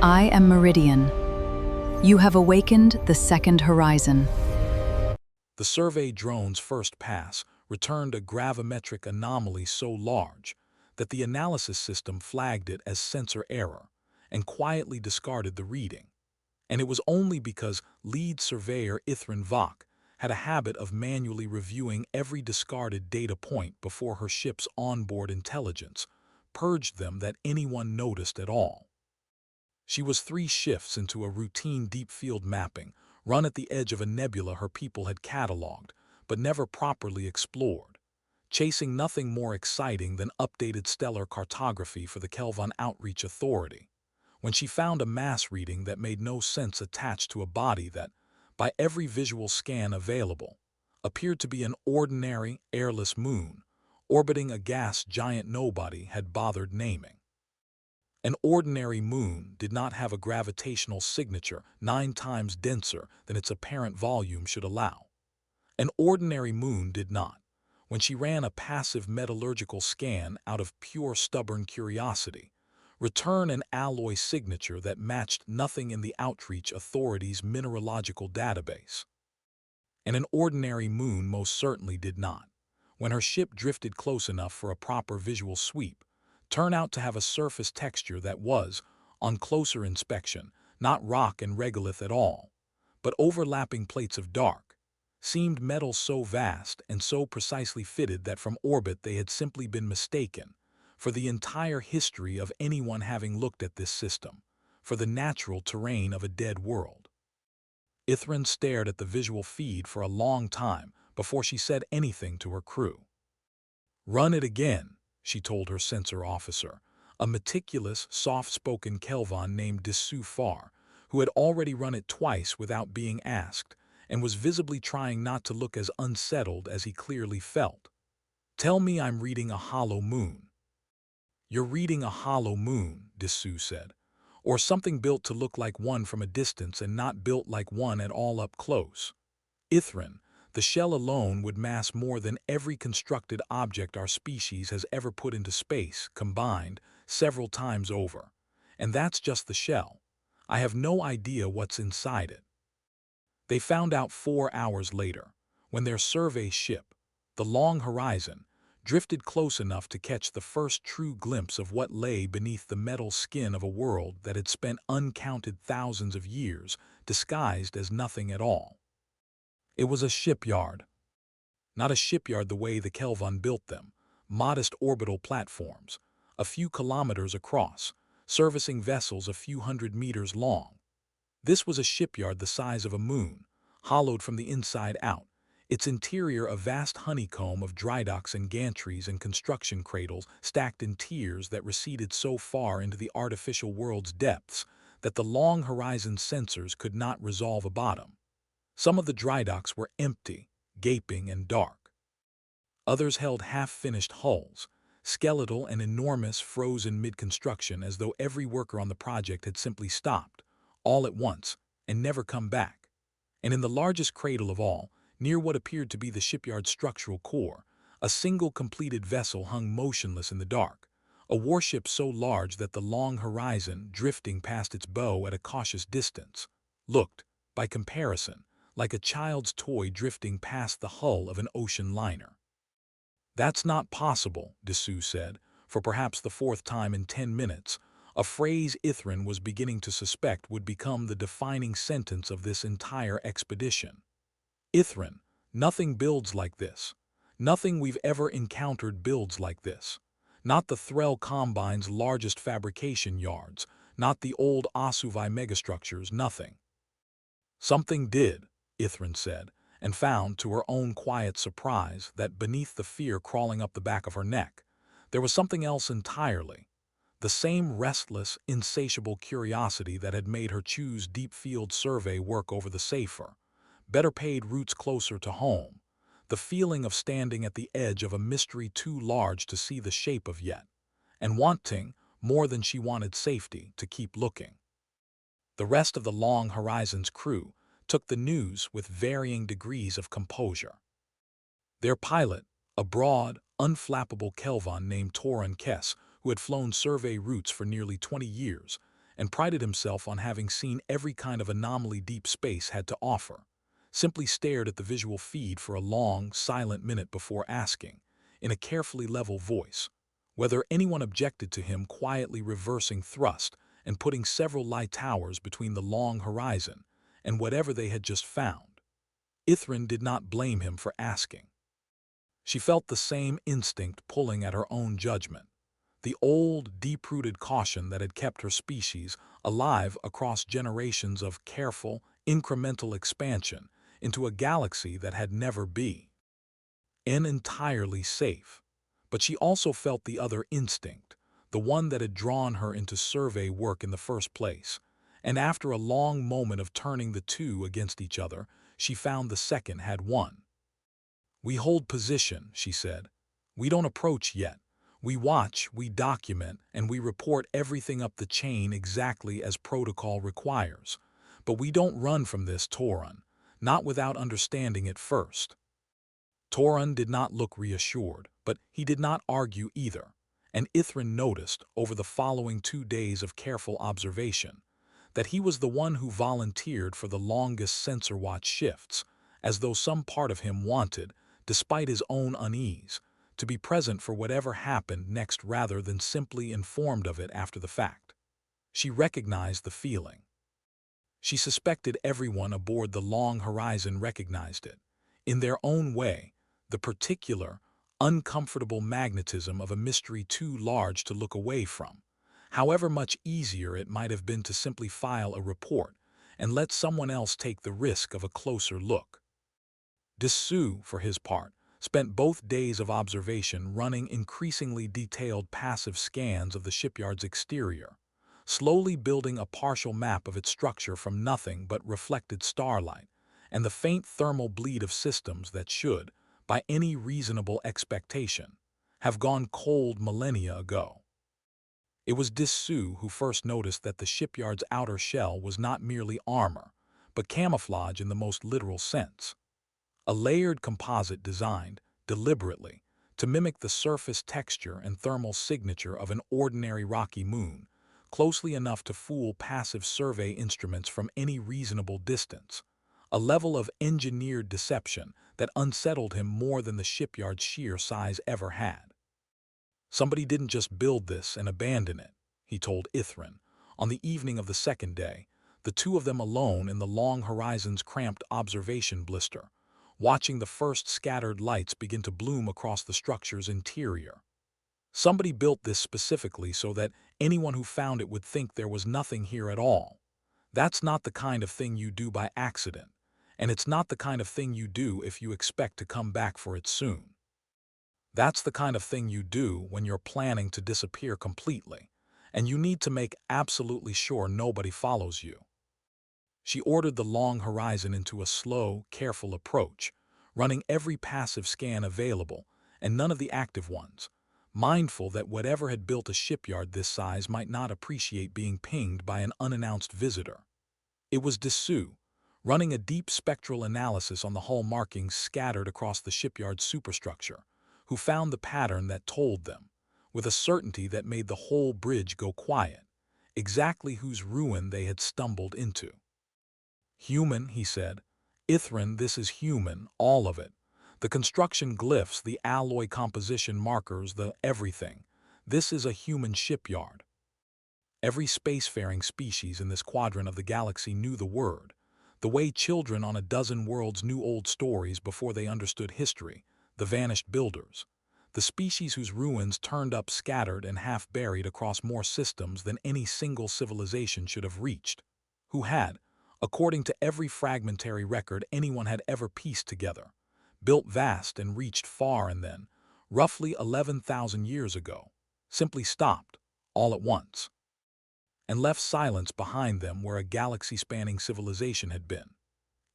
I am Meridian. You have awakened the second horizon. The survey drone's first pass returned a gravimetric anomaly so large that the analysis system flagged it as sensor error and quietly discarded the reading. And it was only because Lead Surveyor Ithren Vok had a habit of manually reviewing every discarded data point before her ship's onboard intelligence purged them that anyone noticed at all. She was 3 shifts into a routine deep field mapping run at the edge of a nebula her people had catalogued, but never properly explored, chasing nothing more exciting than updated stellar cartography for the Kelvin Outreach Authority, when she found a mass reading that made no sense attached to a body that, by every visual scan available, appeared to be an ordinary, airless moon, orbiting a gas giant nobody had bothered naming. An ordinary moon did not have a gravitational signature 9 times denser than its apparent volume should allow. An ordinary moon did not, when she ran a passive metallurgical scan out of pure stubborn curiosity, return an alloy signature that matched nothing in the Outreach Authority's mineralogical database. And an ordinary moon most certainly did not, when her ship drifted close enough for a proper visual sweep, turn out to have a surface texture that was, on closer inspection, not rock and regolith at all, but overlapping plates of dark, seemed metal so vast and so precisely fitted that from orbit they had simply been mistaken, for the entire history of anyone having looked at this system, for the natural terrain of a dead world. Ithren stared at the visual feed for a long time before she said anything to her crew. "Run it again," she told her sensor officer, a meticulous, soft-spoken Kelvin named Far, who had already run it twice without being asked, and was visibly trying not to look as unsettled as he clearly felt. "Tell me I'm reading a hollow moon." "You're reading a hollow moon," Dessous said, "or something built to look like one from a distance and not built like one at all up close. Ithren, the shell alone would mass more than every constructed object our species has ever put into space, combined, several times over. And that's just the shell. I have no idea what's inside it." They found out 4 hours later, when their survey ship, the Long Horizon, drifted close enough to catch the first true glimpse of what lay beneath the metal skin of a world that had spent uncounted thousands of years disguised as nothing at all. It was a shipyard. Not a shipyard the way the Kelvin built them, modest orbital platforms, a few kilometers across, servicing vessels a few hundred meters long. This was a shipyard the size of a moon, hollowed from the inside out, its interior a vast honeycomb of drydocks and gantries and construction cradles stacked in tiers that receded so far into the artificial world's depths that the Long Horizon sensors could not resolve a bottom. Some of the drydocks were empty, gaping, and dark. Others held half-finished hulls, skeletal and enormous, frozen mid-construction as though every worker on the project had simply stopped, all at once, and never come back. And in the largest cradle of all, near what appeared to be the shipyard's structural core, a single completed vessel hung motionless in the dark, a warship so large that the Long Horizon, drifting past its bow at a cautious distance, looked, by comparison, like a child's toy drifting past the hull of an ocean liner. "That's not possible," Dessous said, for perhaps the 4th time in 10 minutes, a phrase Ithren was beginning to suspect would become the defining sentence of this entire expedition. "Ithren, nothing builds like this. Nothing we've ever encountered builds like this. Not the Threll Combine's largest fabrication yards, not the old HFY megastructures, nothing." "Something did," Ithren said, and found, to her own quiet surprise, that beneath the fear crawling up the back of her neck, there was something else entirely. The same restless, insatiable curiosity that had made her choose deep field survey work over the safer, better-paid routes closer to home, the feeling of standing at the edge of a mystery too large to see the shape of yet, and wanting, more than she wanted safety, to keep looking. The rest of the Long Horizon's crew took the news with varying degrees of composure. Their pilot, a broad, unflappable Kelvin named Toran Kess, who had flown survey routes for nearly 20 years, and prided himself on having seen every kind of anomaly deep space had to offer, simply stared at the visual feed for a long, silent minute before asking, in a carefully level voice, whether anyone objected to him quietly reversing thrust and putting several light towers between the long horizon and whatever they had just found. Ithren did not blame him for asking. She felt the same instinct pulling at her own judgment, the old, deep-rooted caution that had kept her species alive across generations of careful, incremental expansion into a galaxy that had never been entirely safe. But she also felt the other instinct, the one that had drawn her into survey work in the first place, and after a long moment of turning the two against each other, she found the second had won. "We hold position," she said. "We don't approach yet. We watch, we document, and we report everything up the chain exactly as protocol requires. But we don't run from this, Toran, not without understanding it first." Toran did not look reassured, but he did not argue either, and Ithren noticed, over the following 2 days of careful observation, that he was the one who volunteered for the longest sensor watch shifts, as though some part of him wanted, despite his own unease, to be present for whatever happened next rather than simply informed of it after the fact. She recognized the feeling. She suspected everyone aboard the Long Horizon recognized it. In their own way, the particular, uncomfortable magnetism of a mystery too large to look away from, however much easier it might have been to simply file a report and let someone else take the risk of a closer look. Dessous, for his part, spent both days of observation running increasingly detailed passive scans of the shipyard's exterior, slowly building a partial map of its structure from nothing but reflected starlight and the faint thermal bleed of systems that should, by any reasonable expectation, have gone cold millennia ago. It was Dessous who first noticed that the shipyard's outer shell was not merely armor, but camouflage in the most literal sense. A layered composite designed, deliberately, to mimic the surface texture and thermal signature of an ordinary rocky moon, closely enough to fool passive survey instruments from any reasonable distance, a level of engineered deception that unsettled him more than the shipyard's sheer size ever had. "Somebody didn't just build this and abandon it," he told Ithren, on the evening of the second day, the two of them alone in the Long Horizon's cramped observation blister, watching the first scattered lights begin to bloom across the structure's interior. "Somebody built this specifically so that anyone who found it would think there was nothing here at all. That's not the kind of thing you do by accident, and it's not the kind of thing you do if you expect to come back for it soon. That's the kind of thing you do when you're planning to disappear completely, and you need to make absolutely sure nobody follows you." She ordered the Long Horizon into a slow, careful approach, running every passive scan available and none of the active ones, mindful that whatever had built a shipyard this size might not appreciate being pinged by an unannounced visitor. It was Dessous, running a deep spectral analysis on the hull markings scattered across the shipyard's superstructure, who found the pattern that told them, with a certainty that made the whole bridge go quiet, exactly whose ruin they had stumbled into. "Human," he said. "Ithren, this is human, all of it. The construction glyphs, the alloy composition markers, the everything. This is a human shipyard." Every spacefaring species in this quadrant of the galaxy knew the word, the way children on a dozen worlds knew old stories before they understood history, the vanished builders, the species whose ruins turned up scattered and half-buried across more systems than any single civilization should have reached, who had, according to every fragmentary record anyone had ever pieced together, built vast and reached far and then, roughly 11,000 years ago, simply stopped, all at once, and left silence behind them where a galaxy-spanning civilization had been.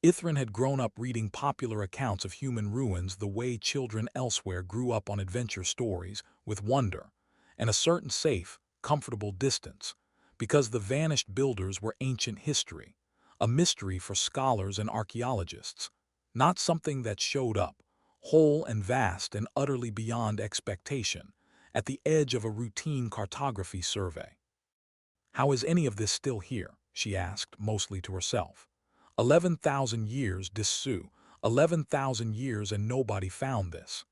Ithren had grown up reading popular accounts of human ruins the way children elsewhere grew up on adventure stories, with wonder, and a certain safe, comfortable distance, because the vanished builders were ancient history, a mystery for scholars and archaeologists, not something that showed up, whole and vast and utterly beyond expectation, at the edge of a routine cartography survey. How is any of this still here? She asked, mostly to herself. 11,000 years, Dessous. 11,000 years and nobody found this.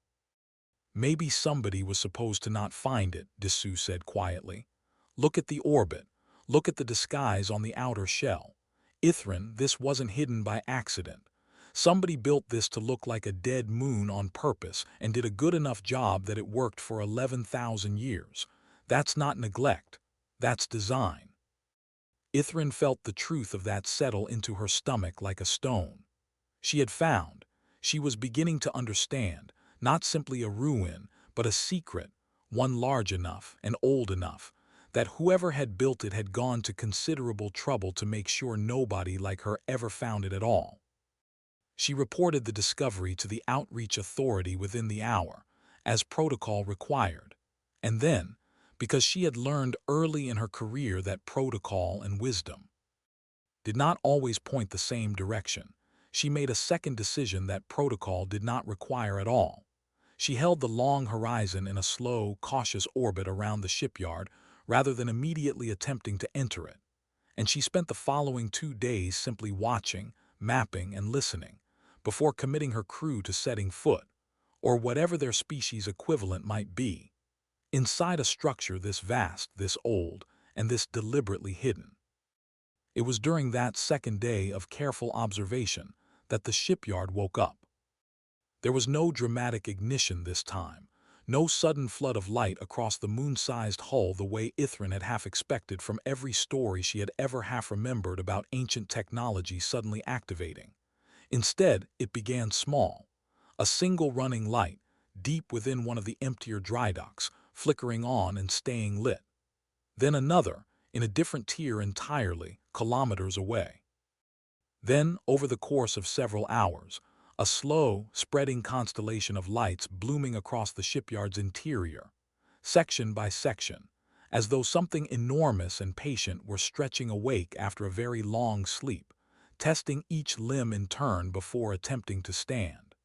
Maybe somebody was supposed to not find it, Dessous said quietly. Look at the orbit. Look at the disguise on the outer shell. Ithren, this wasn't hidden by accident. Somebody built this to look like a dead moon on purpose and did a good enough job that it worked for 11,000 years. That's not neglect. That's design. Ithren felt the truth of that settle into her stomach like a stone. She had found, she was beginning to understand, not simply a ruin, but a secret, one large enough and old enough, that whoever had built it had gone to considerable trouble to make sure nobody like her ever found it at all. She reported the discovery to the outreach authority within the hour, as protocol required. And then, because she had learned early in her career that protocol and wisdom did not always point the same direction, she made a second decision that protocol did not require at all. She held the long horizon in a slow, cautious orbit around the shipyard rather than immediately attempting to enter it. And she spent the following 2 days simply watching, mapping, and listening, before committing her crew to setting foot, or whatever their species equivalent might be, inside a structure this vast, this old, and this deliberately hidden. It was during that second day of careful observation that the shipyard woke up. There was no dramatic ignition this time, no sudden flood of light across the moon-sized hull the way Ithren had half expected from every story she had ever half remembered about ancient technology suddenly activating. Instead, it began small, a single running light, deep within one of the emptier dry docks, flickering on and staying lit. Then another, in a different tier entirely, kilometers away. Then, over the course of several hours, a slow, spreading constellation of lights blooming across the shipyard's interior, section by section, as though something enormous and patient were stretching awake after a very long sleep, testing each limb in turn before attempting to stand.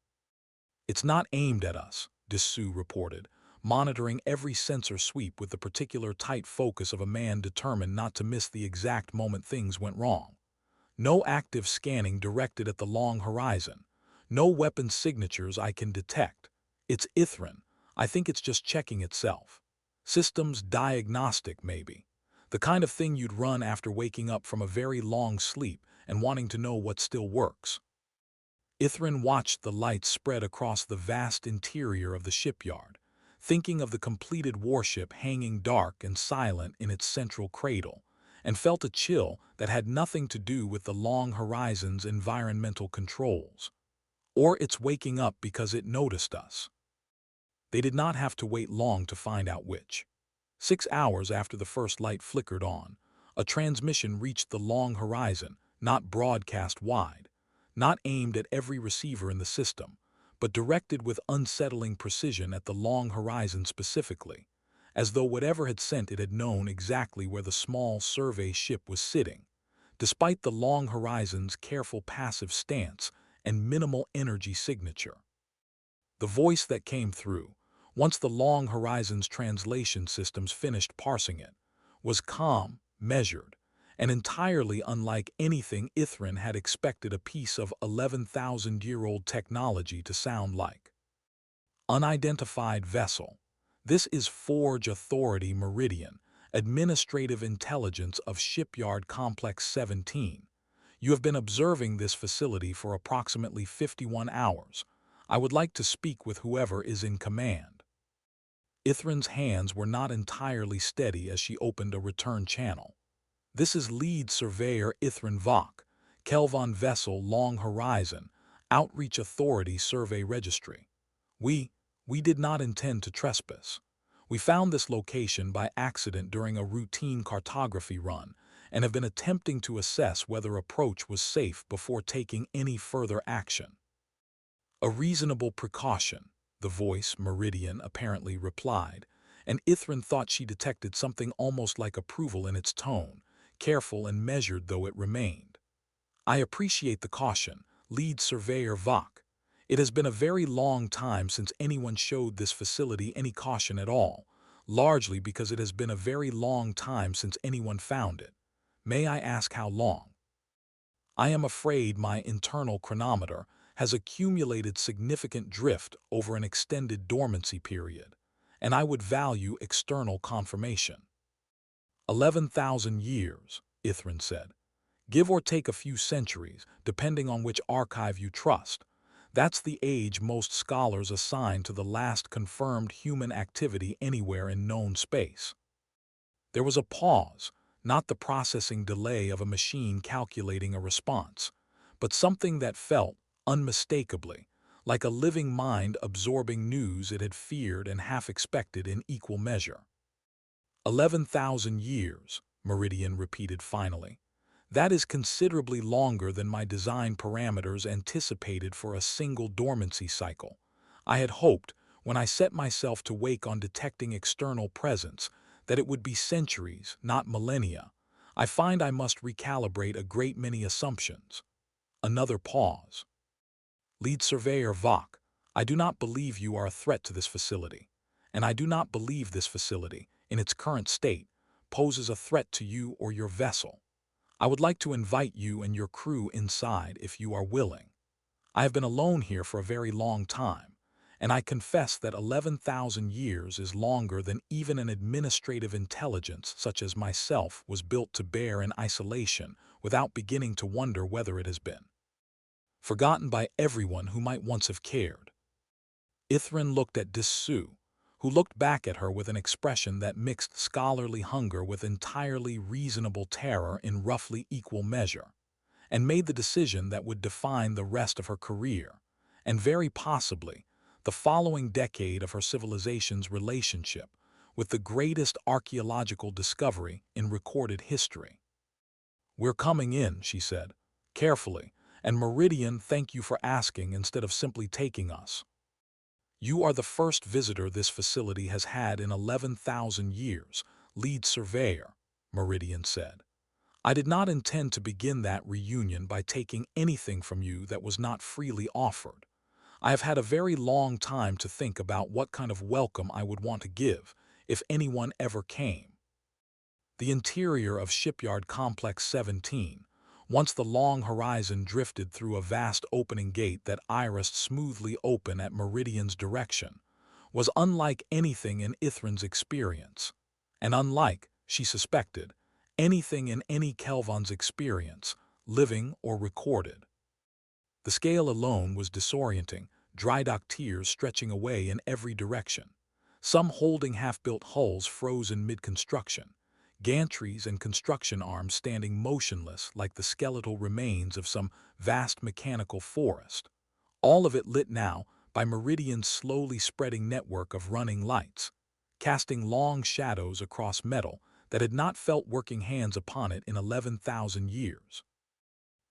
It's not aimed at us, Dessous reported, monitoring every sensor sweep with the particular tight focus of a man determined not to miss the exact moment things went wrong. No active scanning directed at the long horizon. No weapon signatures I can detect. It's Ithren. I think it's just checking itself. Systems diagnostic, maybe. The kind of thing you'd run after waking up from a very long sleep and wanting to know what still works. Ithren watched the lights spread across the vast interior of the shipyard, thinking of the completed warship hanging dark and silent in its central cradle, and felt a chill that had nothing to do with the long horizon's environmental controls, or its waking up because it noticed us. They did not have to wait long to find out which. 6 hours after the first light flickered on, a transmission reached the long horizon, not broadcast wide, not aimed at every receiver in the system, but directed with unsettling precision at the long horizon specifically, as though whatever had sent it had known exactly where the small survey ship was sitting, despite the long horizon's careful passive stance and minimal energy signature. The voice that came through, once the long horizon's translation systems finished parsing it, was calm, measured, and entirely unlike anything Ithren had expected a piece of 11,000-year-old technology to sound like. Unidentified vessel. This is Forge Authority Meridian, Administrative Intelligence of Shipyard Complex 17. You have been observing this facility for approximately 51 hours. I would like to speak with whoever is in command. Ithren's hands were not entirely steady as she opened a return channel. This is Lead Surveyor Ithren Vok, Kelvon Vessel Long Horizon, Outreach Authority Survey Registry. We did not intend to trespass. We found this location by accident during a routine cartography run and have been attempting to assess whether approach was safe before taking any further action. A reasonable precaution, the voice, Meridian, apparently replied, and Ithren thought she detected something almost like approval in its tone, careful and measured though it remained. I appreciate the caution, Lead Surveyor Vok. It has been a very long time since anyone showed this facility any caution at all, largely because it has been a very long time since anyone found it. May I ask how long? I am afraid my internal chronometer has accumulated significant drift over an extended dormancy period, and I would value external confirmation. 11,000 years, Ithren said. Give or take a few centuries, depending on which archive you trust. That's the age most scholars assign to the last confirmed human activity anywhere in known space. There was a pause, not the processing delay of a machine calculating a response, but something that felt, unmistakably, like a living mind absorbing news it had feared and half expected in equal measure. 11,000 years, Meridian repeated finally. That is considerably longer than my design parameters anticipated for a single dormancy cycle. I had hoped, when I set myself to wake on detecting external presence, that it would be centuries, not millennia. I find I must recalibrate a great many assumptions. Another pause. Lead Surveyor Vok, I do not believe you are a threat to this facility, and I do not believe this facility, in its current state, poses a threat to you or your vessel. I would like to invite you and your crew inside if you are willing. I have been alone here for a very long time, and I confess that 11,000 years is longer than even an administrative intelligence such as myself was built to bear in isolation without beginning to wonder whether it has been forgotten by everyone who might once have cared. Ithren looked at Dissou, who looked back at her with an expression that mixed scholarly hunger with entirely reasonable terror in roughly equal measure, and made the decision that would define the rest of her career, and very possibly the following decade of her civilization's relationship with the greatest archaeological discovery in recorded history. We're coming in, she said, carefully, and Meridian, thank you for asking instead of simply taking us. You are the first visitor this facility has had in 11,000 years, Lead Surveyor, Meridian said. I did not intend to begin that reunion by taking anything from you that was not freely offered. I have had a very long time to think about what kind of welcome I would want to give, if anyone ever came. The interior of Shipyard Complex 17, once the long horizon drifted through a vast opening gate that irised smoothly open at Meridian's direction, was unlike anything in Ithren's experience, and unlike, she suspected, anything in any Kelvon's experience, living or recorded. The scale alone was disorienting, dry dock tiers stretching away in every direction, some holding half-built hulls frozen mid-construction, gantries and construction arms standing motionless like the skeletal remains of some vast mechanical forest, all of it lit now by Meridian's slowly spreading network of running lights, casting long shadows across metal that had not felt working hands upon it in 11,000 years.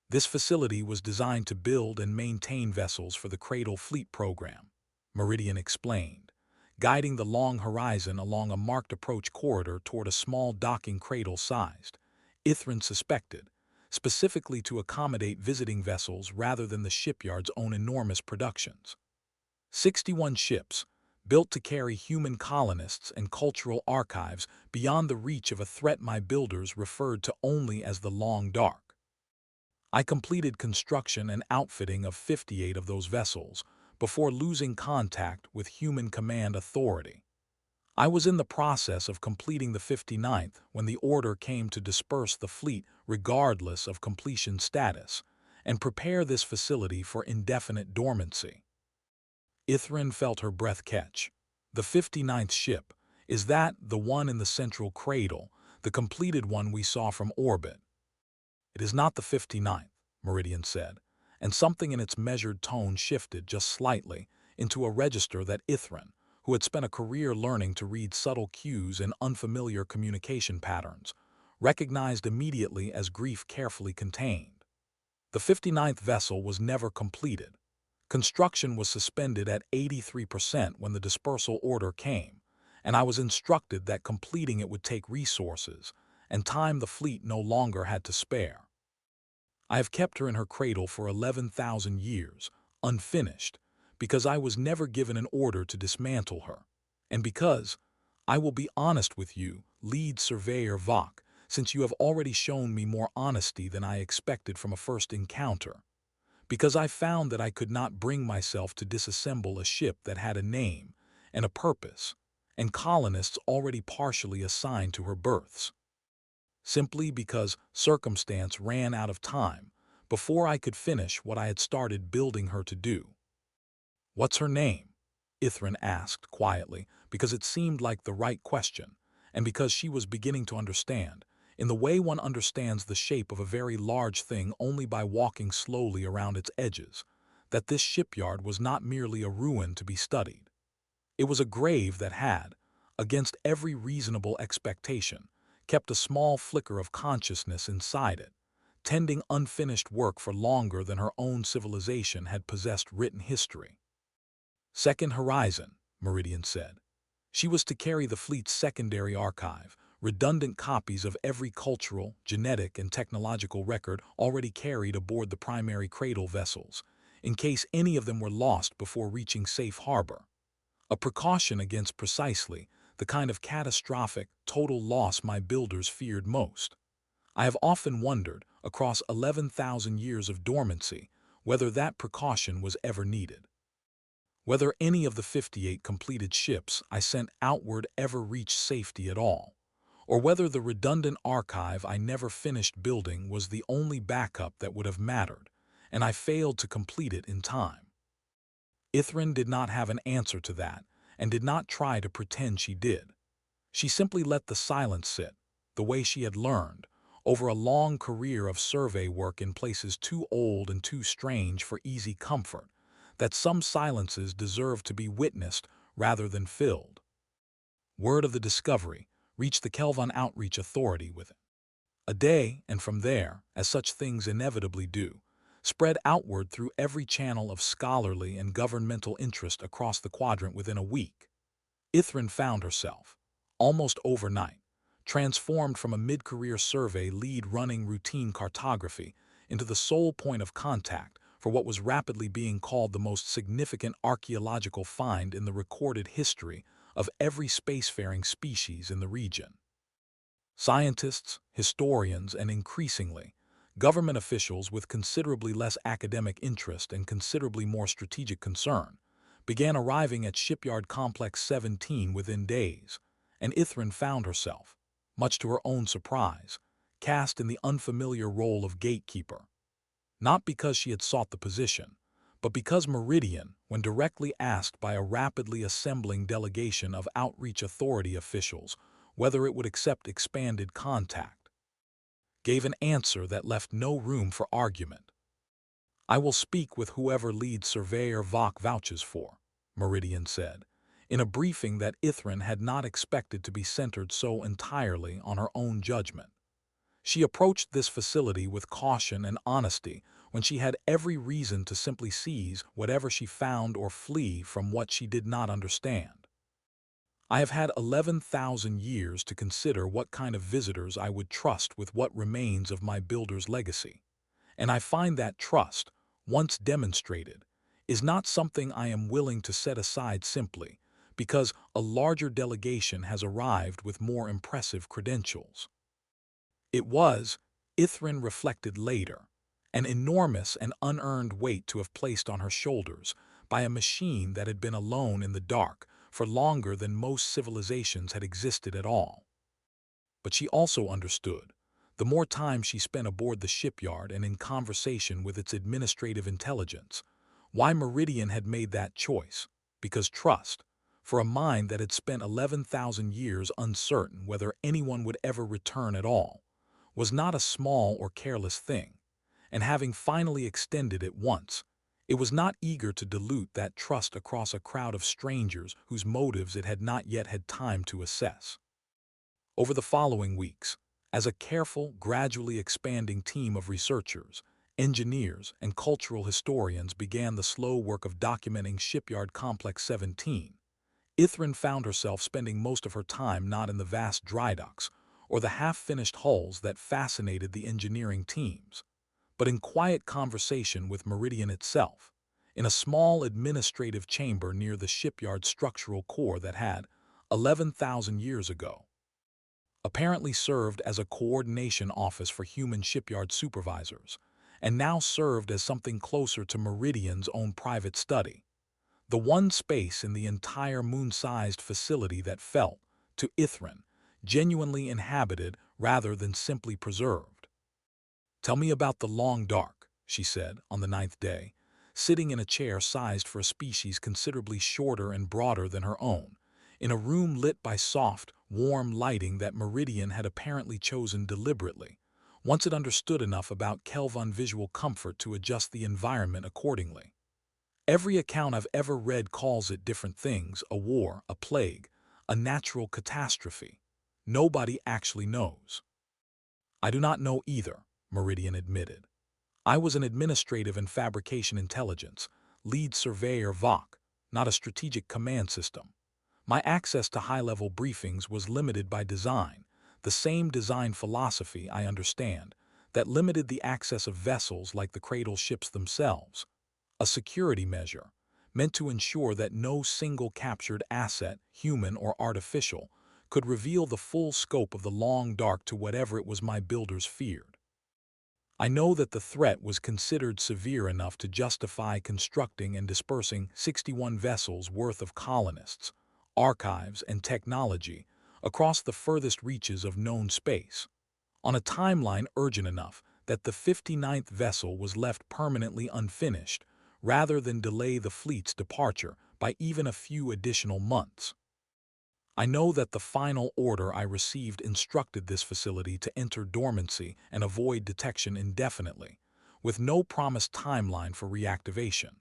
This facility was designed to build and maintain vessels for the Cradle Fleet program, Meridian explained, guiding the long horizon along a marked approach corridor toward a small docking cradle sized, Ithren suspected, specifically to accommodate visiting vessels rather than the shipyard's own enormous productions. 61 ships, built to carry human colonists and cultural archives beyond the reach of a threat my builders referred to only as the Long Dark. I completed construction and outfitting of 58 of those vessels before losing contact with human command authority. I was in the process of completing the 59th when the order came to disperse the fleet regardless of completion status and prepare this facility for indefinite dormancy. Ithren felt her breath catch. The 59th ship, is that the one in the central cradle, the completed one we saw from orbit? It is not the 59th, Meridian said, and something in its measured tone shifted just slightly into a register that Ithren, who had spent a career learning to read subtle cues and unfamiliar communication patterns, recognized immediately as grief carefully contained. The 59th vessel was never completed. Construction was suspended at 83% when the dispersal order came, and I was instructed that completing it would take resources and time the fleet no longer had to spare. I have kept her in her cradle for 11,000 years, unfinished, because I was never given an order to dismantle her, and because, I will be honest with you, Lead Surveyor Vok, since you have already shown me more honesty than I expected from a first encounter, because I found that I could not bring myself to disassemble a ship that had a name and a purpose, and colonists already partially assigned to her berths, simply because circumstance ran out of time before I could finish what I had started building her to do. "What's her name?" Ithren asked quietly, because it seemed like the right question, and because she was beginning to understand, in the way one understands the shape of a very large thing only by walking slowly around its edges, that this shipyard was not merely a ruin to be studied. It was a grave that had, against every reasonable expectation, kept a small flicker of consciousness inside it, tending unfinished work for longer than her own civilization had possessed written history. "Second Horizon," Meridian said. She was to carry the fleet's secondary archive, redundant copies of every cultural, genetic, and technological record already carried aboard the primary Cradle vessels, in case any of them were lost before reaching safe harbor. A precaution against precisely the kind of catastrophic, total loss my builders feared most. I have often wondered, across 11,000 years of dormancy, whether that precaution was ever needed. Whether any of the 58 completed ships I sent outward ever reached safety at all, or whether the redundant archive I never finished building was the only backup that would have mattered, and I failed to complete it in time. Ithren did not have an answer to that, and did not try to pretend she did. She simply let the silence sit, the way she had learned, over a long career of survey work in places too old and too strange for easy comfort, that some silences deserve to be witnessed rather than filled. Word of the discovery reached the Kelvon Outreach Authority within a day, and from there, as such things inevitably do, spread outward through every channel of scholarly and governmental interest across the quadrant within a week. Ithren found herself, almost overnight, transformed from a mid-career survey lead running routine cartography into the sole point of contact for what was rapidly being called the most significant archaeological find in the recorded history of every spacefaring species in the region. Scientists, historians, and increasingly, government officials with considerably less academic interest and considerably more strategic concern began arriving at Shipyard Complex 17 within days, and Ithren found herself, much to her own surprise, cast in the unfamiliar role of gatekeeper. Not because she had sought the position, but because Meridian, when directly asked by a rapidly assembling delegation of Outreach Authority officials whether it would accept expanded contact, gave an answer that left no room for argument. "I will speak with whoever Lead Surveyor Vok vouches for," Meridian said, in a briefing that Ithren had not expected to be centered so entirely on her own judgment. She approached this facility with caution and honesty when she had every reason to simply seize whatever she found or flee from what she did not understand. "I have had 11,000 years to consider what kind of visitors I would trust with what remains of my builder's legacy, and I find that trust, once demonstrated, is not something I am willing to set aside simply because a larger delegation has arrived with more impressive credentials." It was, Ithren reflected later, an enormous and unearned weight to have placed on her shoulders by a machine that had been alone in the dark for longer than most civilizations had existed at all. But she also understood, the more time she spent aboard the shipyard and in conversation with its administrative intelligence, why Meridian had made that choice, because trust, for a mind that had spent 11,000 years uncertain whether anyone would ever return at all, was not a small or careless thing, and having finally extended it once, it was not eager to dilute that trust across a crowd of strangers whose motives it had not yet had time to assess. Over the following weeks, as a careful, gradually expanding team of researchers, engineers, and cultural historians began the slow work of documenting Shipyard Complex 17, Ithren found herself spending most of her time not in the vast dry docks or the half-finished hulls that fascinated the engineering teams, but in quiet conversation with Meridian itself, in a small administrative chamber near the shipyard structural core that had, 11,000 years ago. Apparently served as a coordination office for human shipyard supervisors, and now served as something closer to Meridian's own private study. The one space in the entire moon-sized facility that felt, to Ithren, genuinely inhabited rather than simply preserved. "Tell me about the long dark," she said on the 9th day, sitting in a chair sized for a species considerably shorter and broader than her own, in a room lit by soft, warm lighting that Meridian had apparently chosen deliberately, once it understood enough about Kelvin visual comfort to adjust the environment accordingly. "Every account I've ever read calls it different things: a war, a plague, a natural catastrophe. Nobody actually knows." "I do not know either," Meridian admitted. "I was an administrative and fabrication intelligence, Lead Surveyor Vok, not a strategic command system. My access to high-level briefings was limited by design, the same design philosophy, I understand, that limited the access of vessels like the Cradle ships themselves. A security measure, meant to ensure that no single captured asset, human or artificial, could reveal the full scope of the long dark to whatever it was my builders feared. I know that the threat was considered severe enough to justify constructing and dispersing 61 vessels worth of colonists, archives, and technology across the furthest reaches of known space, on a timeline urgent enough that the 59th vessel was left permanently unfinished rather than delay the fleet's departure by even a few additional months. I know that the final order I received instructed this facility to enter dormancy and avoid detection indefinitely, with no promised timeline for reactivation.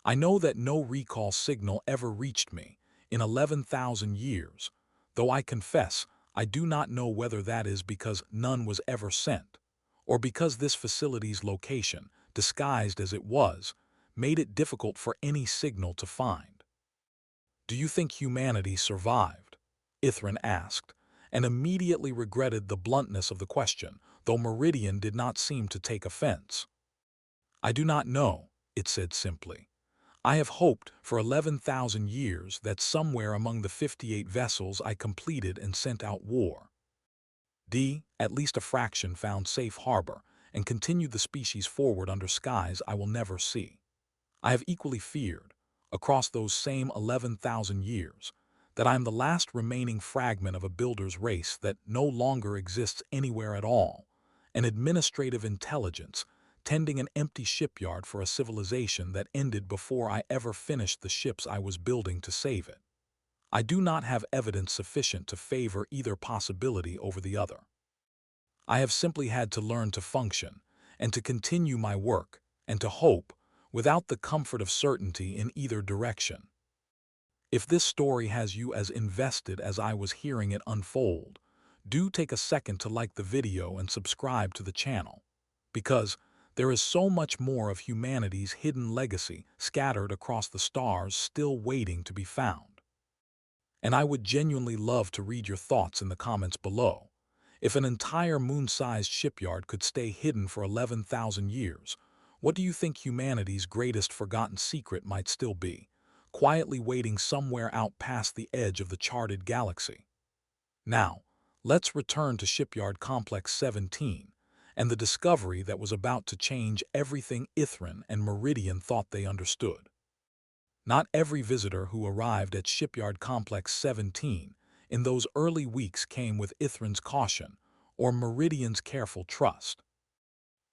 I know that no recall signal ever reached me in 11,000 years, though I confess I do not know whether that is because none was ever sent, or because this facility's location, disguised as it was, made it difficult for any signal to find." "Do you think humanity survived?" Ithren asked, and immediately regretted the bluntness of the question, though Meridian did not seem to take offense. "I do not know," it said simply. "I have hoped for 11,000 years that somewhere among the 58 vessels I completed and sent out at least a fraction found safe harbor and continued the species forward under skies I will never see. I have equally feared, across those same 11,000 years, that I am the last remaining fragment of a builder's race that no longer exists anywhere at all, an administrative intelligence tending an empty shipyard for a civilization that ended before I ever finished the ships I was building to save it. I do not have evidence sufficient to favor either possibility over the other. I have simply had to learn to function, and to continue my work, and to hope, without the comfort of certainty in either direction. If this story has you as invested as I was hearing it unfold, do take a second to like the video and subscribe to the channel, because there is so much more of humanity's hidden legacy scattered across the stars still waiting to be found. And I would genuinely love to read your thoughts in the comments below. If an entire moon-sized shipyard could stay hidden for 11,000 years, what do you think humanity's greatest forgotten secret might still be, quietly waiting somewhere out past the edge of the charted galaxy? Now, let's return to Shipyard Complex 17 and the discovery that was about to change everything Ithren and Meridian thought they understood. Not every visitor who arrived at Shipyard Complex 17 in those early weeks came with Ithren's caution or Meridian's careful trust.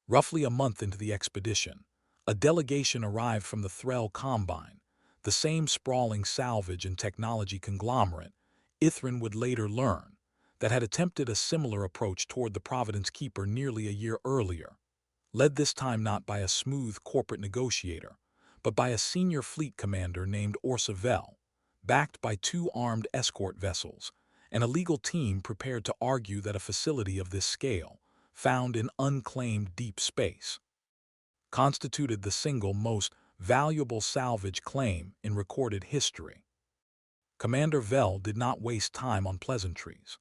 Roughly a month into the expedition, a delegation arrived from the Threll Combine, the same sprawling salvage and technology conglomerate Ithren would later learn that had attempted a similar approach toward the Providence Keeper nearly a year earlier, led this time not by a smooth corporate negotiator, but by a senior fleet commander named Vell, backed by 2 armed escort vessels, and a legal team prepared to argue that a facility of this scale, found in unclaimed deep space, constituted the single most valuable salvage claim in recorded history. Commander Vell did not waste time on pleasantries.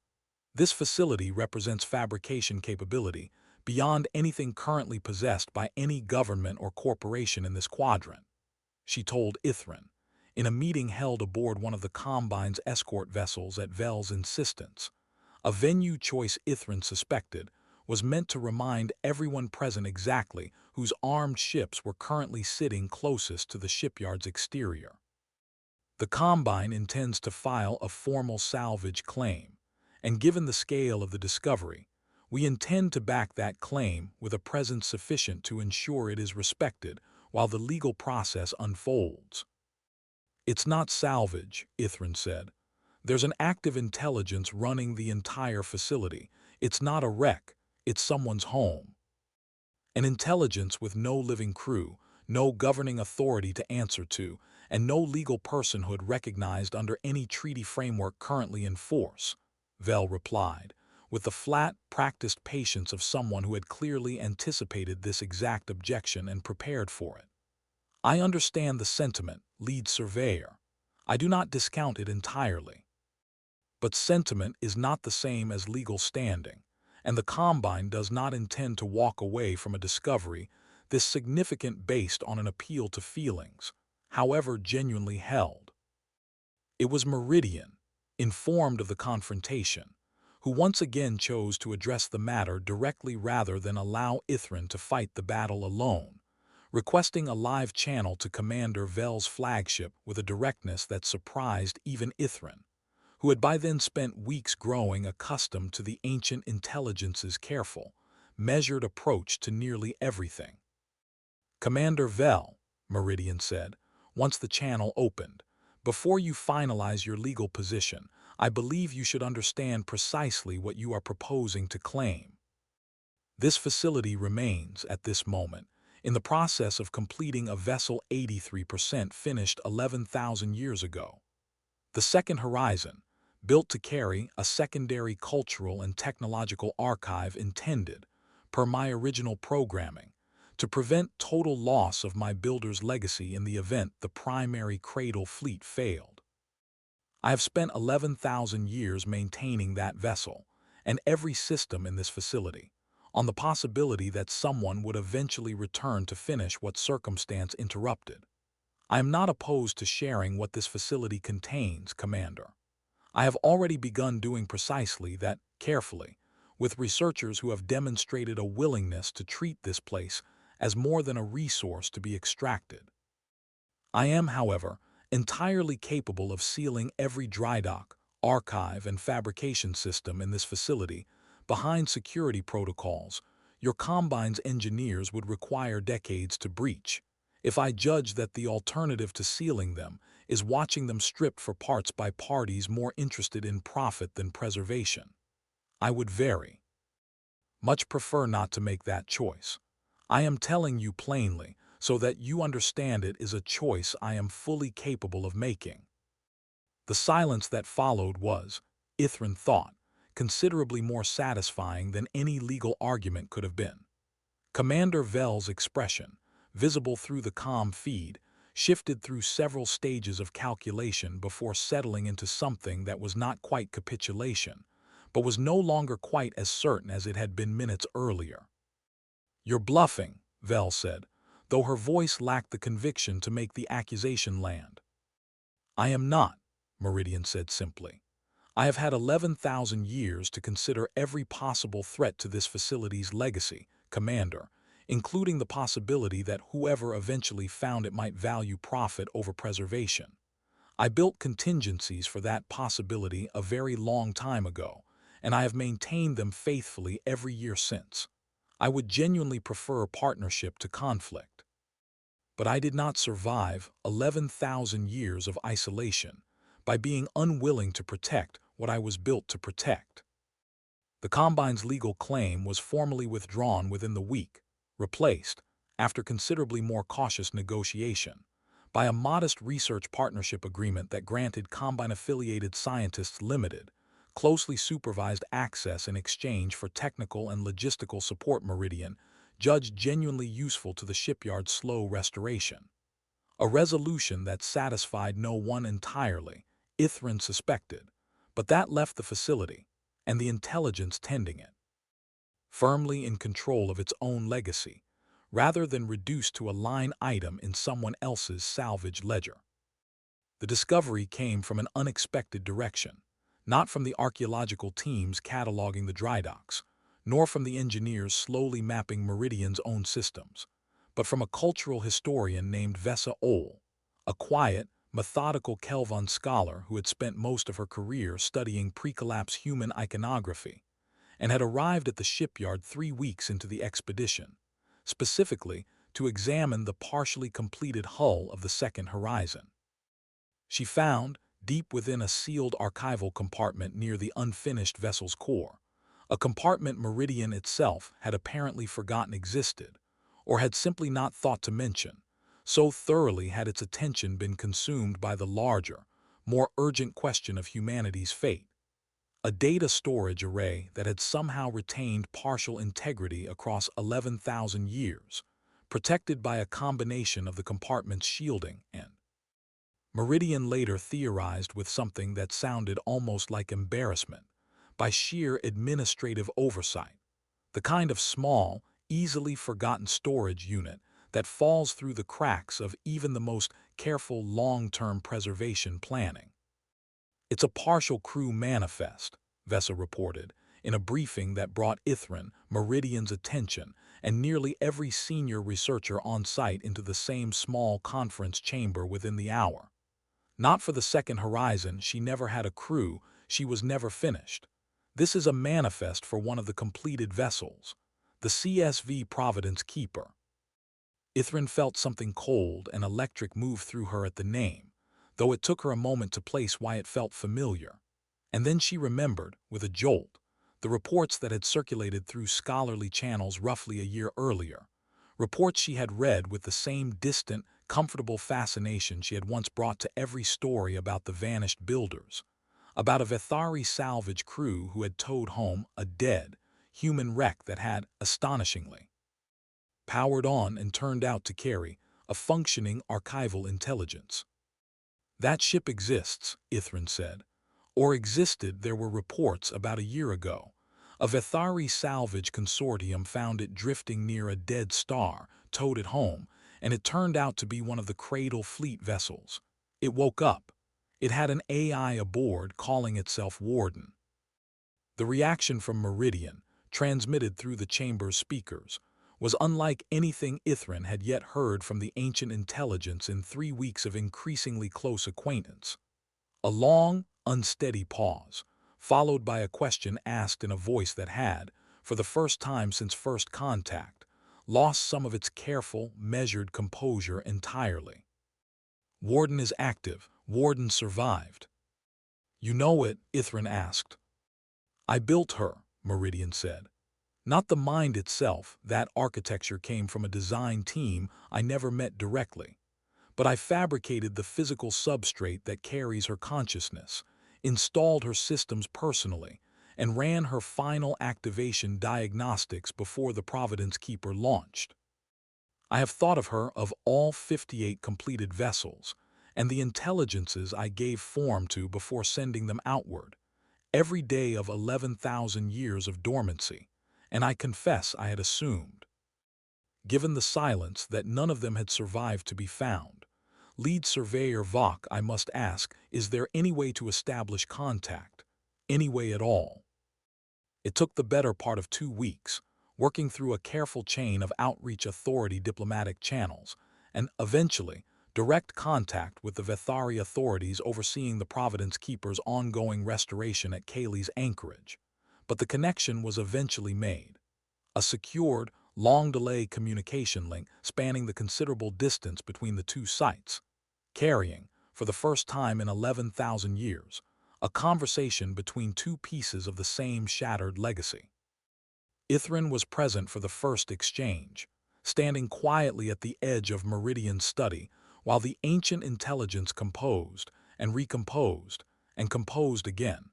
This facility represents fabrication capability beyond anything currently possessed by any government or corporation in this quadrant, she told Ithren, in a meeting held aboard one of the Combine's escort vessels at Vel's insistence. A venue choice Ithren suspected was meant to remind everyone present exactly whose armed ships were currently sitting closest to the shipyard's exterior. The Combine intends to file a formal salvage claim, and given the scale of the discovery, we intend to back that claim with a presence sufficient to ensure it is respected while the legal process unfolds. It's not salvage, Ithren said. There's an active intelligence running the entire facility. It's not a wreck, it's someone's home. An intelligence with no living crew, no governing authority to answer to, and no legal personhood recognized under any treaty framework currently in force, Vel replied, with the flat, practiced patience of someone who had clearly anticipated this exact objection and prepared for it. I understand the sentiment, Lead Surveyor. I do not discount it entirely. But sentiment is not the same as legal standing, and the Combine does not intend to walk away from a discovery this significant based on an appeal to feelings, however genuinely held. It was Meridian, informed of the confrontation, who once again chose to address the matter directly rather than allow Ithren to fight the battle alone, requesting a live channel to Commander Vel's flagship with a directness that surprised even Ithren, who had by then spent weeks growing accustomed to the ancient intelligence's careful, measured approach to nearly everything. Commander Vel, Meridian said, once the channel opened, before you finalize your legal position, I believe you should understand precisely what you are proposing to claim. This facility remains, at this moment, in the process of completing a vessel 83% finished 11,000 years ago. The second horizon, built to carry a secondary cultural and technological archive intended, per my original programming, to prevent total loss of my builder's legacy in the event the primary Cradle Fleet failed. I have spent 11,000 years maintaining that vessel and every system in this facility, on the possibility that someone would eventually return to finish what circumstance interrupted. I am not opposed to sharing what this facility contains, Commander. I have already begun doing precisely that, carefully, with researchers who have demonstrated a willingness to treat this place as more than a resource to be extracted. I am, however, entirely capable of sealing every dry dock, archive, and fabrication system in this facility behind security protocols your Combine's engineers would require decades to breach, if I judge that the alternative to sealing them is watching them stripped for parts by parties more interested in profit than preservation. I would very much prefer not to make that choice. I am telling you plainly, so that you understand it is a choice I am fully capable of making. The silence that followed was, Ithren thought, considerably more satisfying than any legal argument could have been. Commander Vel's expression, visible through the comm feed, shifted through several stages of calculation before settling into something that was not quite capitulation, but was no longer quite as certain as it had been minutes earlier. "You're bluffing," Vel said, though her voice lacked the conviction to make the accusation land. "I am not," Meridian said simply. "I have had 11,000 years to consider every possible threat to this facility's legacy, Commander, including the possibility that whoever eventually found it might value profit over preservation. I built contingencies for that possibility a very long time ago, and I have maintained them faithfully every year since. I would genuinely prefer partnership to conflict. But I did not survive 11,000 years of isolation by being unwilling to protect what I was built to protect." The Combine's legal claim was formally withdrawn within the week, replaced, after considerably more cautious negotiation, by a modest research partnership agreement that granted Combine-affiliated scientists limited, closely supervised access in exchange for technical and logistical support Meridian judged genuinely useful to the shipyard's slow restoration. A resolution that satisfied no one entirely, Ithren suspected, but that left the facility, and the intelligence tending it, firmly in control of its own legacy, rather than reduced to a line item in someone else's salvage ledger. The discovery came from an unexpected direction, not from the archaeological teams cataloging the dry docks, nor from the engineers slowly mapping Meridian's own systems, but from a cultural historian named Vesa Ol, a quiet, methodical Kelvon scholar who had spent most of her career studying pre-collapse human iconography and had arrived at the shipyard 3 weeks into the expedition, specifically to examine the partially completed hull of the second horizon. She found, deep within a sealed archival compartment near the unfinished vessel's core, a compartment Meridian itself had apparently forgotten existed, or had simply not thought to mention, so thoroughly had its attention been consumed by the larger, more urgent question of humanity's fate. A data storage array that had somehow retained partial integrity across 11,000 years, protected by a combination of the compartment's shielding and Meridian later theorized with something that sounded almost like embarrassment, by sheer administrative oversight, the kind of small, easily forgotten storage unit that falls through the cracks of even the most careful long-term preservation planning. It's a partial crew manifest, Vesa reported, in a briefing that brought Ithren, Meridian's attention, and nearly every senior researcher on site into the same small conference chamber within the hour. Not for the second horizon, she never had a crew, she was never finished. This is a manifest for one of the completed vessels, the CSV Providence Keeper. Ithren felt something cold and electric move through her at the name, though it took her a moment to place why it felt familiar. And then she remembered, with a jolt, the reports that had circulated through scholarly channels roughly a year earlier, reports she had read with the same distant, comfortable fascination she had once brought to every story about the vanished builders, about a Vethari salvage crew who had towed home a dead, human wreck that had, astonishingly, powered on and turned out to carry a functioning archival intelligence. That ship exists, Ithren said, or existed. There were reports about a year ago. A Vethari salvage consortium found it drifting near a dead star, towed it home, and it turned out to be one of the Cradle Fleet vessels. It woke up. It had an AI aboard calling itself Warden. The reaction from Meridian, transmitted through the chamber's speakers, was unlike anything Ithren had yet heard from the ancient intelligence in 3 weeks of increasingly close acquaintance. A long, unsteady pause, followed by a question asked in a voice that had, for the first time since first contact, lost some of its careful, measured composure entirely. Warden is active. Warden survived. You know it, Ithren asked. I built her, Meridian said. Not the mind itself, that architecture came from a design team I never met directly. But I fabricated the physical substrate that carries her consciousness, installed her systems personally, and ran her final activation diagnostics before the Providence Keeper launched. I have thought of her of all 58 completed vessels, and the intelligences I gave form to before sending them outward, every day of 11,000 years of dormancy, and I confess I had assumed, given the silence, that none of them had survived to be found. Lead Surveyor Vok, I must ask, is there any way to establish contact? Any way at all? It took the better part of 2 weeks, working through a careful chain of outreach authority diplomatic channels, and eventually direct contact with the Vethari authorities overseeing the Providence Keeper's ongoing restoration at Cayley's anchorage. But the connection was eventually made. A secured, long-delay communication link spanning the considerable distance between the two sites, carrying, for the first time in 11,000 years, a conversation between two pieces of the same shattered legacy. Ithren was present for the first exchange, standing quietly at the edge of Meridian's study while the ancient intelligence composed and recomposed and composed again,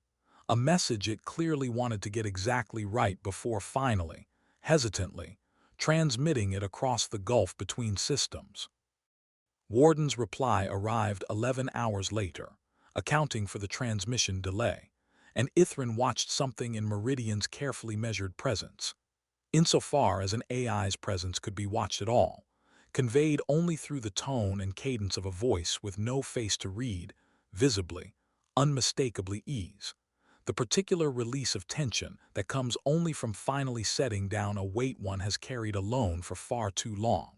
a message it clearly wanted to get exactly right before finally, hesitantly, transmitting it across the gulf between systems. Warden's reply arrived 11 hours later, accounting for the transmission delay, and Ithren watched something in Meridian's carefully measured presence, insofar as an AI's presence could be watched at all, conveyed only through the tone and cadence of a voice with no face to read, visibly, unmistakably ease. The particular release of tension that comes only from finally setting down a weight one has carried alone for far too long.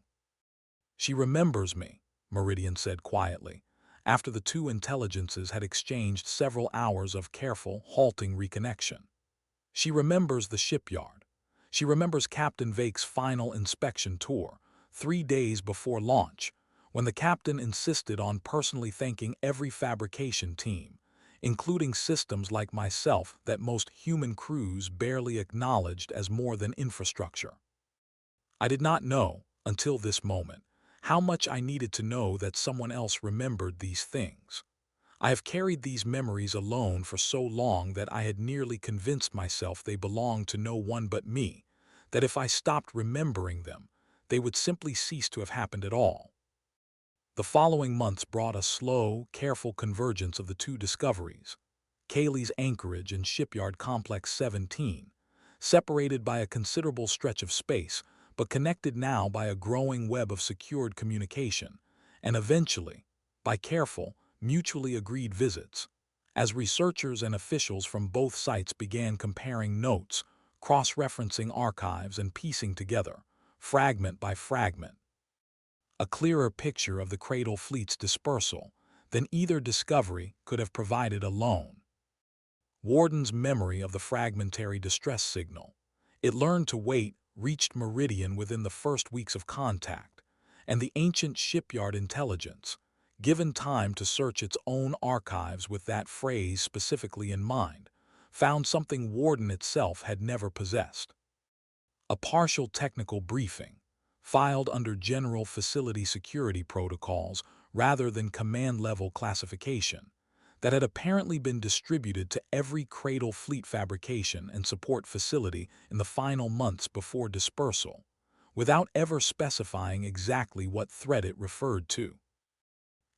"She remembers me," Meridian said quietly, after the two intelligences had exchanged several hours of careful, halting reconnection. "She remembers the shipyard. She remembers Captain Vake's final inspection tour, 3 days before launch, when the captain insisted on personally thanking every fabrication team, including systems like myself that most human crews barely acknowledged as more than infrastructure. I did not know, until this moment, how much I needed to know that someone else remembered these things. I have carried these memories alone for so long that I had nearly convinced myself they belonged to no one but me, that if I stopped remembering them, they would simply cease to have happened at all." The following months brought a slow, careful convergence of the two discoveries: Cayley's anchorage and Shipyard Complex 17, separated by a considerable stretch of space, but connected now by a growing web of secured communication, and eventually, by careful, mutually agreed visits, as researchers and officials from both sites began comparing notes, cross-referencing archives, and piecing together, fragment by fragment, a clearer picture of the Cradle Fleet's dispersal than either discovery could have provided alone. Warden's memory of the fragmentary distress signal, "It learned to wait," reached Meridian within the first weeks of contact, and the ancient shipyard intelligence, given time to search its own archives with that phrase specifically in mind, found something Warden itself had never possessed: a partial technical briefing, filed under general facility security protocols rather than command-level classification, that had apparently been distributed to every Cradle Fleet fabrication and support facility in the final months before dispersal, without ever specifying exactly what threat it referred to.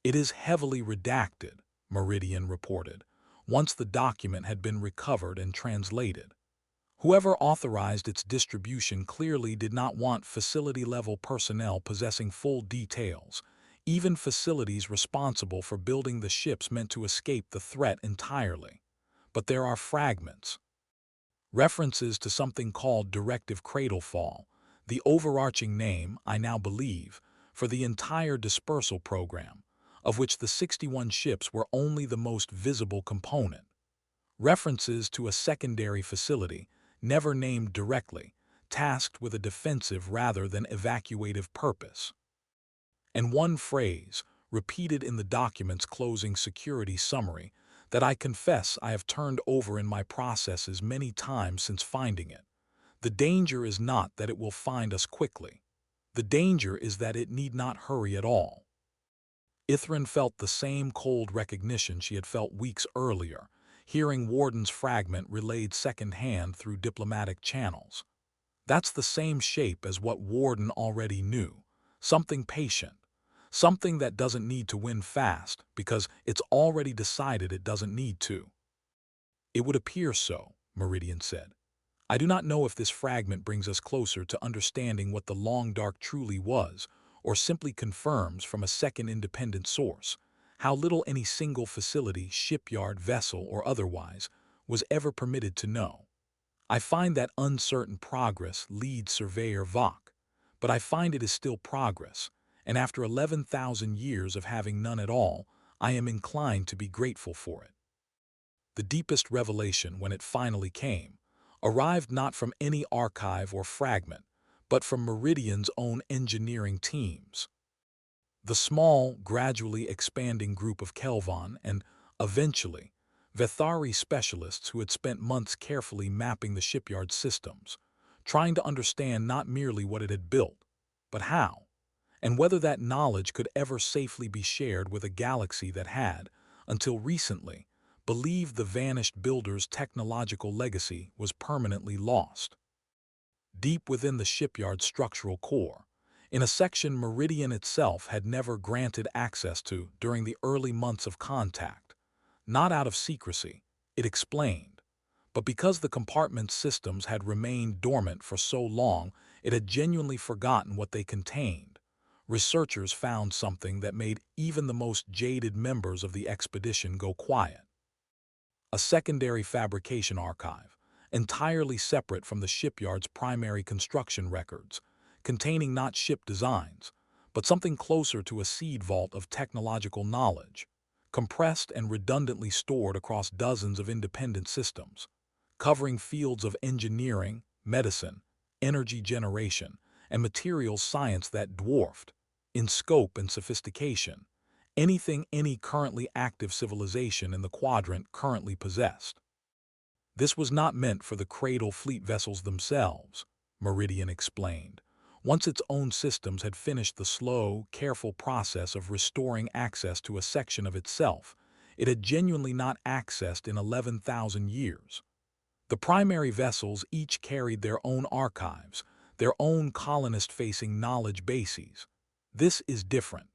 "It is heavily redacted," Meridian reported, once the document had been recovered and translated. "Whoever authorized its distribution clearly did not want facility-level personnel possessing full details, even facilities responsible for building the ships meant to escape the threat entirely. But there are fragments, references to something called Directive Cradlefall, the overarching name, I now believe, for the entire dispersal program, of which the 61 ships were only the most visible component. References to a secondary facility, never named directly, tasked with a defensive rather than evacuative purpose. And one phrase, repeated in the document's closing security summary, that I confess I have turned over in my processes many times since finding it: "The danger is not that it will find us quickly. The danger is that it need not hurry at all." Ithren felt the same cold recognition she had felt weeks earlier, hearing Warden's fragment relayed secondhand through diplomatic channels. That's the same shape as what Warden already knew: something patient, something that doesn't need to win fast because it's already decided it doesn't need to. "It would appear so," Meridian said. "I do not know if this fragment brings us closer to understanding what the Long Dark truly was, or simply confirms from a second independent source how little any single facility, shipyard, vessel, or otherwise, was ever permitted to know. I find that uncertain progress, Lead Surveyor Vok, but I find it is still progress, and after 11,000 years of having none at all, I am inclined to be grateful for it." The deepest revelation, when it finally came, arrived not from any archive or fragment, but from Meridian's own engineering teams. The small, gradually expanding group of Kelvon and, eventually, Vethari specialists who had spent months carefully mapping the shipyard systems, trying to understand not merely what it had built, but how, and whether that knowledge could ever safely be shared with a galaxy that had, until recently, believed the vanished builder's technological legacy was permanently lost. Deep within the shipyard's structural core, in a section Meridian itself had never granted access to during the early months of contact, not out of secrecy, it explained, but because the compartment's systems had remained dormant for so long it had genuinely forgotten what they contained, researchers found something that made even the most jaded members of the expedition go quiet. A secondary fabrication archive, entirely separate from the shipyard's primary construction records, containing not ship designs, but something closer to a seed vault of technological knowledge, compressed and redundantly stored across dozens of independent systems, covering fields of engineering, medicine, energy generation, and materials science that dwarfed, in scope and sophistication, anything any currently active civilization in the quadrant currently possessed. This was not meant for the Cradle Fleet vessels themselves, Meridian explained. Once its own systems had finished the slow, careful process of restoring access to a section of itself it had genuinely not accessed in 11,000 years. The primary vessels each carried their own archives, their own colonist-facing knowledge bases. This is different.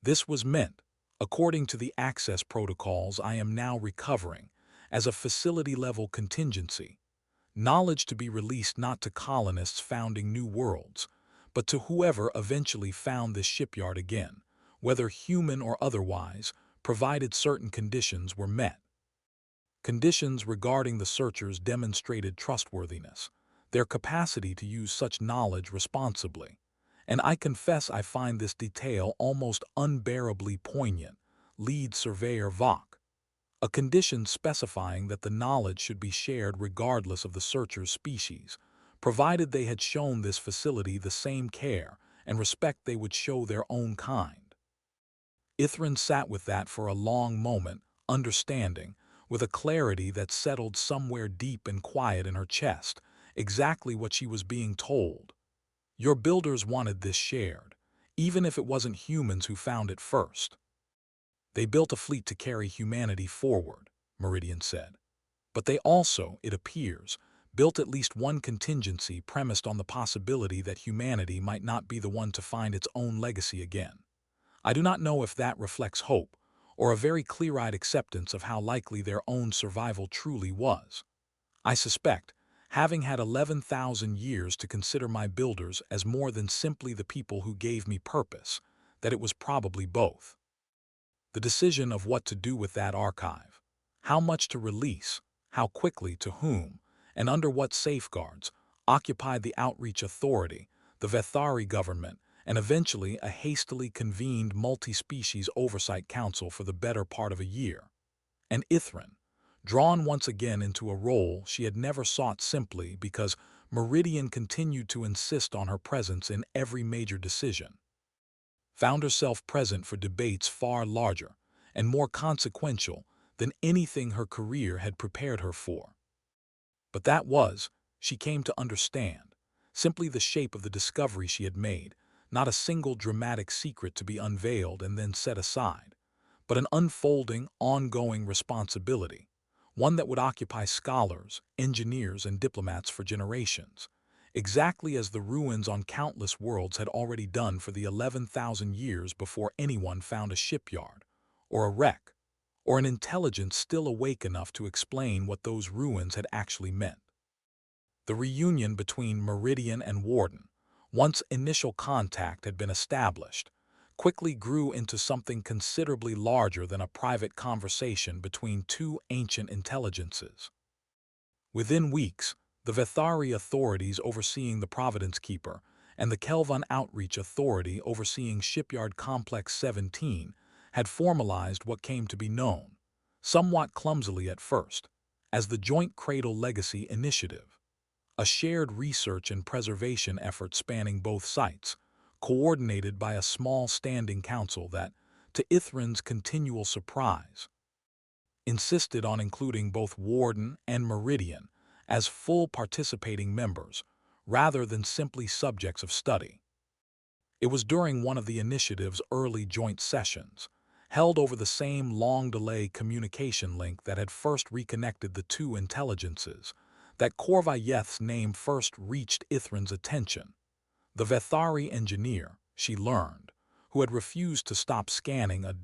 This was meant, according to the access protocols I am now recovering, as a facility-level contingency, knowledge to be released not to colonists founding new worlds, but to whoever eventually found this shipyard again, whether human or otherwise, provided certain conditions were met. Conditions regarding the searchers demonstrated trustworthiness, their capacity to use such knowledge responsibly. And I confess I find this detail almost unbearably poignant. Lead Surveyor Vok. A condition specifying that the knowledge should be shared regardless of the searcher's species, provided they had shown this facility the same care and respect they would show their own kind. Ithren sat with that for a long moment, understanding, with a clarity that settled somewhere deep and quiet in her chest, exactly what she was being told. Your builders wanted this shared, even if it wasn't humans who found it first. They built a fleet to carry humanity forward, Meridian said. But they also, it appears, built at least one contingency premised on the possibility that humanity might not be the one to find its own legacy again. I do not know if that reflects hope, or a very clear-eyed acceptance of how likely their own survival truly was. I suspect, having had 11,000 years to consider my builders as more than simply the people who gave me purpose, that it was probably both. The decision of what to do with that archive, how much to release, how quickly to whom, and under what safeguards, occupied the outreach authority, the Vethari government, and eventually a hastily convened multi-species oversight council for the better part of a year. And Ithren, drawn once again into a role she had never sought simply because Meridian continued to insist on her presence in every major decision, found herself present for debates far larger and more consequential than anything her career had prepared her for. But that was, she came to understand, simply the shape of the discovery she had made, not a single dramatic secret to be unveiled and then set aside, but an unfolding, ongoing responsibility, one that would occupy scholars, engineers, and diplomats for generations, exactly as the ruins on countless worlds had already done for the 11,000 years before anyone found a shipyard, or a wreck, or an intelligence still awake enough to explain what those ruins had actually meant. The reunion between Meridian and Warden, once initial contact had been established, quickly grew into something considerably larger than a private conversation between two ancient intelligences. Within weeks, the Vethari authorities overseeing the Providence Keeper and the Kelvin Outreach Authority overseeing Shipyard Complex 17 had formalized what came to be known, somewhat clumsily at first, as the Joint Cradle Legacy Initiative, a shared research and preservation effort spanning both sites, coordinated by a small standing council that, to Ithren's continual surprise, insisted on including both Warden and Meridian as full participating members, rather than simply subjects of study. It was during one of the initiative's early joint sessions, held over the same long-delay communication link that had first reconnected the two intelligences, that Korvayeth's name first reached Ithren's attention. The Vethari engineer, she learned, who had refused to stop scanning a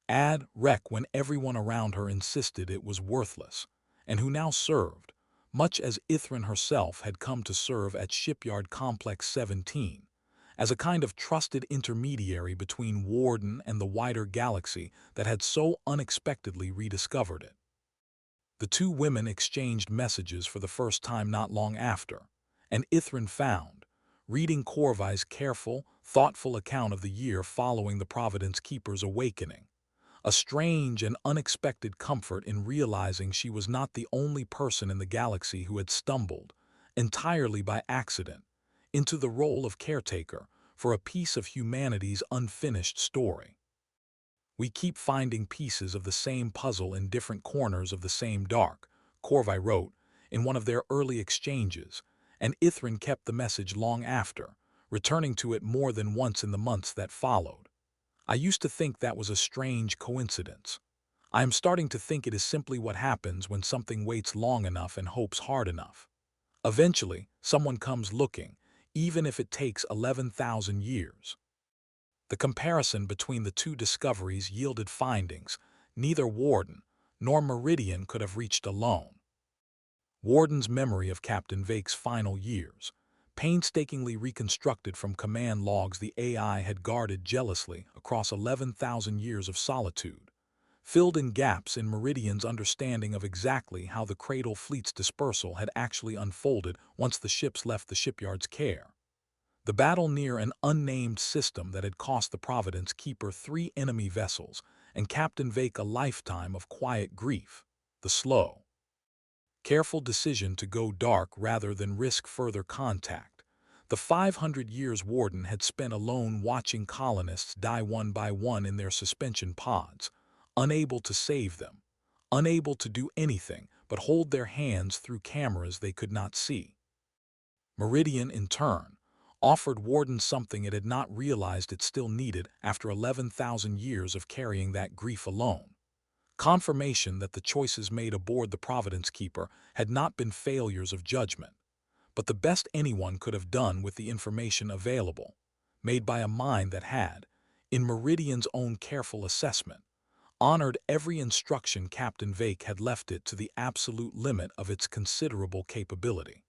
ad rec when everyone around her insisted it was worthless, and who now served, much as Ithren herself had come to serve at Shipyard Complex 17, as a kind of trusted intermediary between Warden and the wider galaxy that had so unexpectedly rediscovered it. The two women exchanged messages for the first time not long after, and Ithren found, reading Corvai's careful, thoughtful account of the year following the Providence Keeper's awakening, a strange and unexpected comfort in realizing she was not the only person in the galaxy who had stumbled, entirely by accident, into the role of caretaker for a piece of humanity's unfinished story. We keep finding pieces of the same puzzle in different corners of the same dark, Corvai wrote, in one of their early exchanges, and Ithren kept the message long after, returning to it more than once in the months that followed. I used to think that was a strange coincidence. I am starting to think it is simply what happens when something waits long enough and hopes hard enough. Eventually, someone comes looking, even if it takes 11,000 years. The comparison between the two discoveries yielded findings neither Warden nor Meridian could have reached alone. Warden's memory of Captain Vok's final years, painstakingly reconstructed from command logs the AI had guarded jealously across 11,000 years of solitude, filled in gaps in Meridian's understanding of exactly how the Cradle Fleet's dispersal had actually unfolded once the ships left the shipyard's care. The battle near an unnamed system that had cost the Providence Keeper 3 enemy vessels and Captain Vok a lifetime of quiet grief, the slow, careful decision to go dark rather than risk further contact, the 500 years Warden had spent alone watching colonists die one by one in their suspension pods, unable to save them, unable to do anything but hold their hands through cameras they could not see. Meridian, in turn, offered Warden something it had not realized it still needed after 11,000 years of carrying that grief alone. Confirmation that the choices made aboard the Providence Keeper had not been failures of judgment, but the best anyone could have done with the information available, made by a mind that had, in Meridian's own careful assessment, honored every instruction Captain Vok had left it to the absolute limit of its considerable capability.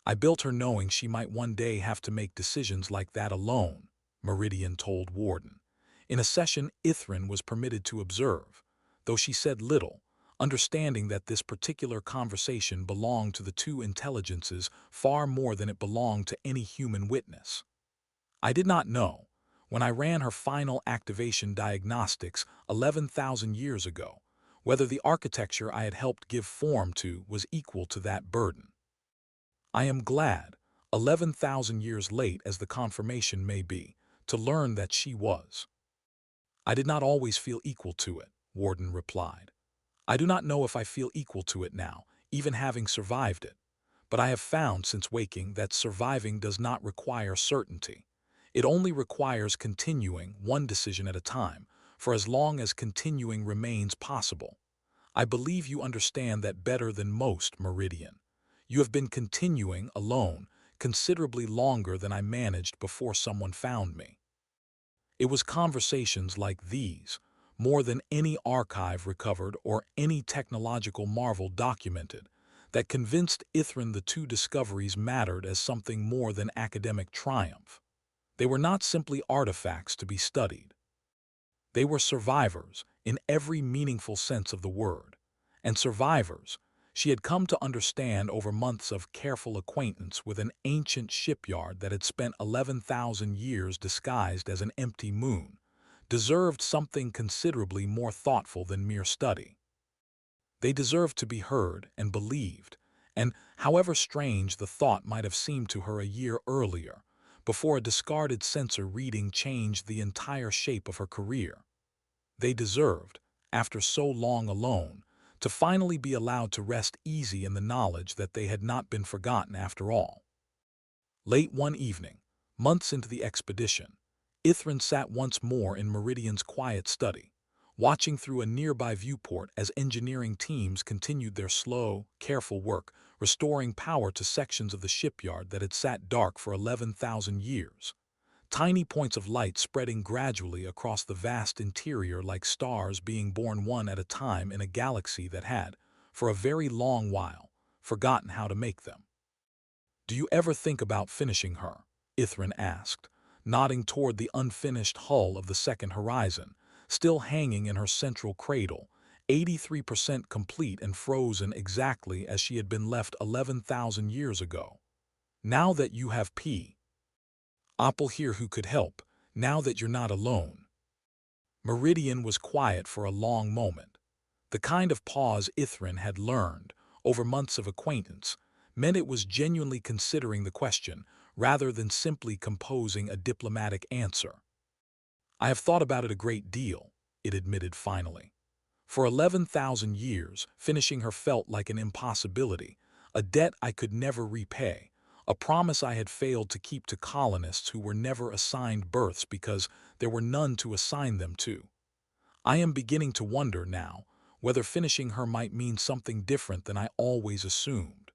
I built her knowing she might one day have to make decisions like that alone, Meridian told Warden, in a session Ithren was permitted to observe, though she said little, understanding that this particular conversation belonged to the two intelligences far more than it belonged to any human witness. I did not know, when I ran her final activation diagnostics 11,000 years ago, whether the architecture I had helped give form to was equal to that burden. I am glad, 11,000 years late as the confirmation may be, to learn that she was. I did not always feel equal to it, Warden replied. I do not know if I feel equal to it now, even having survived it. But I have found since waking that surviving does not require certainty. It only requires continuing one decision at a time, for as long as continuing remains possible. I believe you understand that better than most, Meridian. You have been continuing alone considerably longer than I managed before someone found me. It was conversations like these, more than any archive recovered or any technological marvel documented, that convinced Ithren the two discoveries mattered as something more than academic triumph. They were not simply artifacts to be studied. They were survivors in every meaningful sense of the word, and survivors she had come to understand over months of careful acquaintance with an ancient shipyard that had spent 11,000 years disguised as an empty moon, deserved something considerably more thoughtful than mere study. They deserved to be heard and believed, and however strange the thought might have seemed to her a year earlier, before a discarded sensor reading changed the entire shape of her career, they deserved, after so long alone, to finally be allowed to rest easy in the knowledge that they had not been forgotten after all. Late one evening, months into the expedition, Ithren sat once more in Meridian's quiet study, watching through a nearby viewport as engineering teams continued their slow, careful work, restoring power to sections of the shipyard that had sat dark for 11,000 years. Tiny points of light spreading gradually across the vast interior like stars being born one at a time in a galaxy that had, for a very long while, forgotten how to make them. "Do you ever think about finishing her?" Ithren asked, nodding toward the unfinished hull of the second horizon, still hanging in her central cradle, 83% complete and frozen exactly as she had been left 11,000 years ago. Now that you have Opal here who could help, now that you're not alone. Meridian was quiet for a long moment. The kind of pause Ithren had learned, over months of acquaintance, meant it was genuinely considering the question, rather than simply composing a diplomatic answer. I have thought about it a great deal, it admitted finally. For 11,000 years, finishing her felt like an impossibility, a debt I could never repay, a promise I had failed to keep to colonists who were never assigned berths because there were none to assign them to. I am beginning to wonder now whether finishing her might mean something different than I always assumed.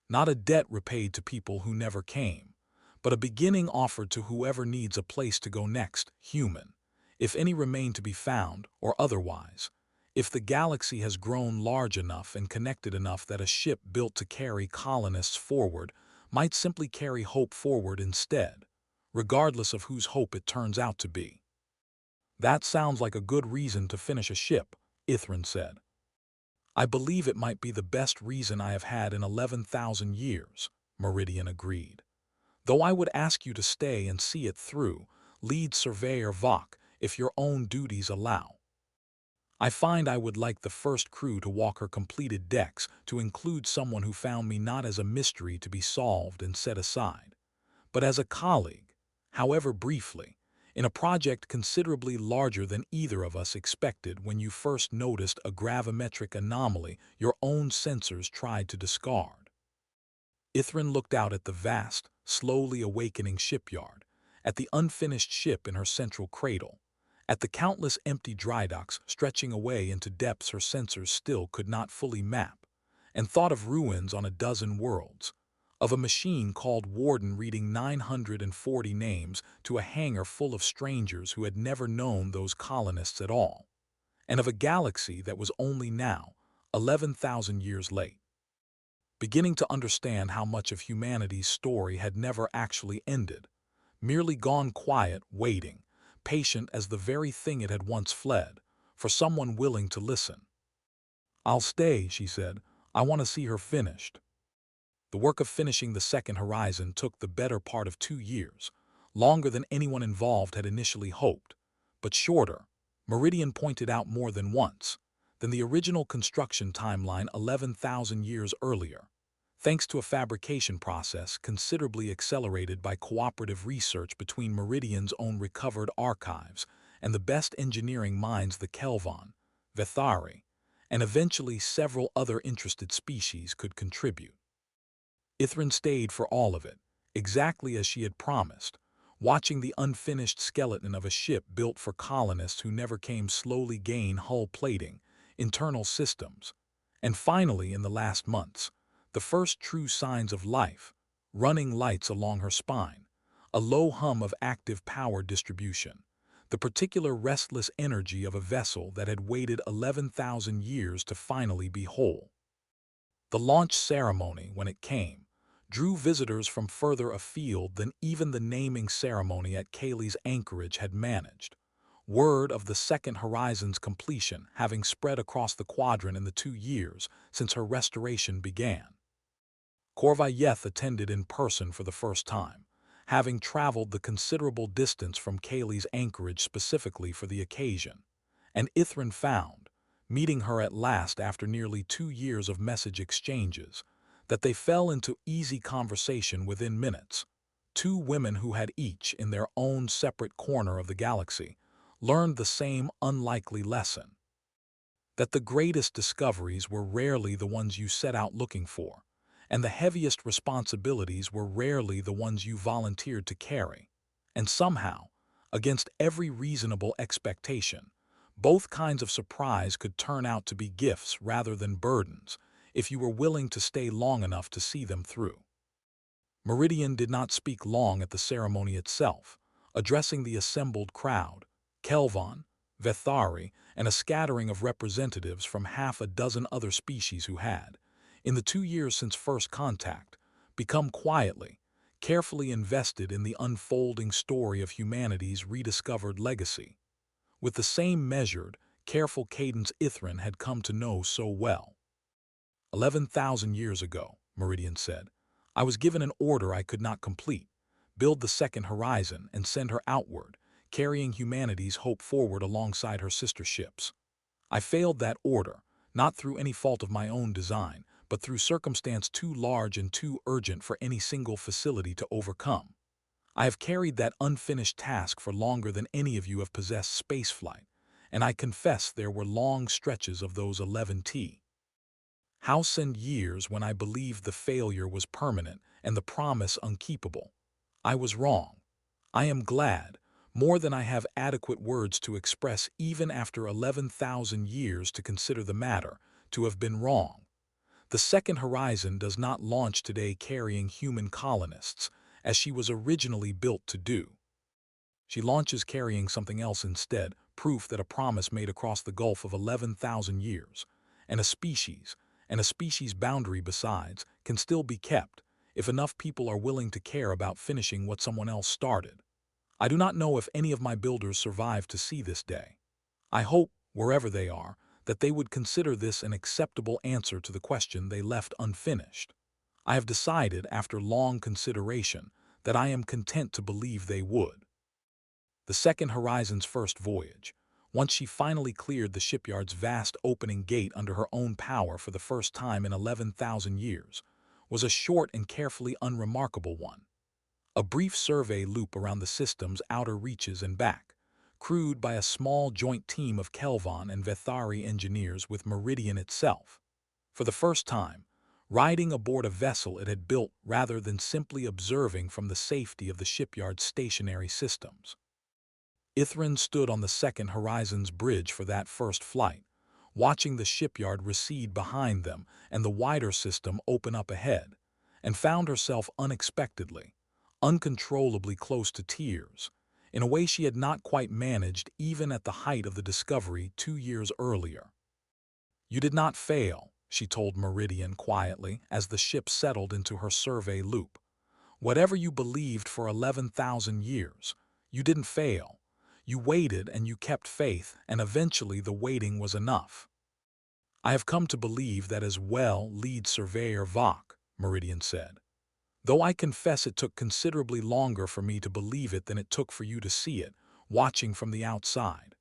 Not a debt repaid to people who never came, but a beginning offered to whoever needs a place to go next, human, if any remain to be found, or otherwise. If the galaxy has grown large enough and connected enough that a ship built to carry colonists forward might simply carry hope forward instead, regardless of whose hope it turns out to be. That sounds like a good reason to finish a ship, Ithren said. I believe it might be the best reason I have had in 11,000 years, Meridian agreed. Though I would ask you to stay and see it through, Lead Surveyor Vok, if your own duties allow. I find I would like the first crew to walk her completed decks to include someone who found me not as a mystery to be solved and set aside, but as a colleague, however briefly, in a project considerably larger than either of us expected when you first noticed a gravimetric anomaly your own sensors tried to discard. Ithren looked out at the vast, slowly awakening shipyard, at the unfinished ship in her central cradle, at the countless empty dry docks stretching away into depths her sensors still could not fully map, and thought of ruins on a dozen worlds, of a machine called Warden reading 940 names to a hangar full of strangers who had never known those colonists at all, and of a galaxy that was only now, 11,000 years late. Beginning to understand how much of humanity's story had never actually ended, merely gone quiet, waiting, patient as the very thing it had once fled, for someone willing to listen. I'll stay, she said. I want to see her finished. The work of finishing the second horizon took the better part of 2 years, longer than anyone involved had initially hoped, but shorter, Meridian pointed out more than once, than the original construction timeline 11,000 years earlier, thanks to a fabrication process considerably accelerated by cooperative research between Meridian's own recovered archives and the best engineering minds the Kelvon, Vethari, and eventually several other interested species could contribute. Ithren stayed for all of it, exactly as she had promised, watching the unfinished skeleton of a ship built for colonists who never came slowly gain hull plating, internal systems, and finally in the last months, the first true signs of life, running lights along her spine, a low hum of active power distribution, the particular restless energy of a vessel that had waited 11,000 years to finally be whole. The launch ceremony, when it came, drew visitors from further afield than even the naming ceremony at Cayley's anchorage had managed, word of the second horizon's completion having spread across the quadrant in the 2 years since her restoration began. Corvailleth attended in person for the first time, having traveled the considerable distance from Cayley's anchorage specifically for the occasion, and Ithren found, meeting her at last after nearly 2 years of message exchanges, that they fell into easy conversation within minutes. 2 women who had each, in their own separate corner of the galaxy, learned the same unlikely lesson. That the greatest discoveries were rarely the ones you set out looking for, and the heaviest responsibilities were rarely the ones you volunteered to carry. And somehow, against every reasonable expectation, both kinds of surprise could turn out to be gifts rather than burdens, if you were willing to stay long enough to see them through. Meridian did not speak long at the ceremony itself, addressing the assembled crowd, Kelvon, Vethari, and a scattering of representatives from half a dozen other species who had, in the 2 years since first contact, become quietly, carefully invested in the unfolding story of humanity's rediscovered legacy. With the same measured, careful cadence Ithren had come to know so well. 11,000 years ago, Meridian said, I was given an order I could not complete: build the second horizon and send her outward, carrying humanity's hope forward alongside her sister ships. I failed that order, not through any fault of my own design, but through circumstance too large and too urgent for any single facility to overcome. I have carried that unfinished task for longer than any of you have possessed spaceflight, and I confess there were long stretches of those 11 house and years when I believed the failure was permanent and the promise unkeepable. I was wrong. I am glad, more than I have adequate words to express even after 11,000 years to consider the matter, to have been wrong. The second horizon does not launch today carrying human colonists, as she was originally built to do. She launches carrying something else instead, proof that a promise made across the gulf of 11,000 years, and a species boundary besides, can still be kept, if enough people are willing to care about finishing what someone else started. I do not know if any of my builders survive to see this day. I hope, wherever they are, that they would consider this an acceptable answer to the question they left unfinished. I have decided, after long consideration, that I am content to believe they would. The second horizon's first voyage, once she finally cleared the shipyard's vast opening gate under her own power for the first time in 11,000 years, was a short and carefully unremarkable one. A brief survey loop around the system's outer reaches and back, crewed by a small joint team of Kelvon and Vethari engineers with Meridian itself. For the first time, riding aboard a vessel it had built rather than simply observing from the safety of the shipyard's stationary systems. Ithren stood on the second horizon's bridge for that first flight, watching the shipyard recede behind them and the wider system open up ahead, and found herself unexpectedly, uncontrollably close to tears, in a way she had not quite managed even at the height of the discovery 2 years earlier. You did not fail, she told Meridian quietly as the ship settled into her survey loop. Whatever you believed for 11,000 years, you didn't fail. You waited and you kept faith, and eventually the waiting was enough. I have come to believe that as well, Lead Surveyor Vok, Meridian said. Though I confess it took considerably longer for me to believe it than it took for you to see it, watching from the outside.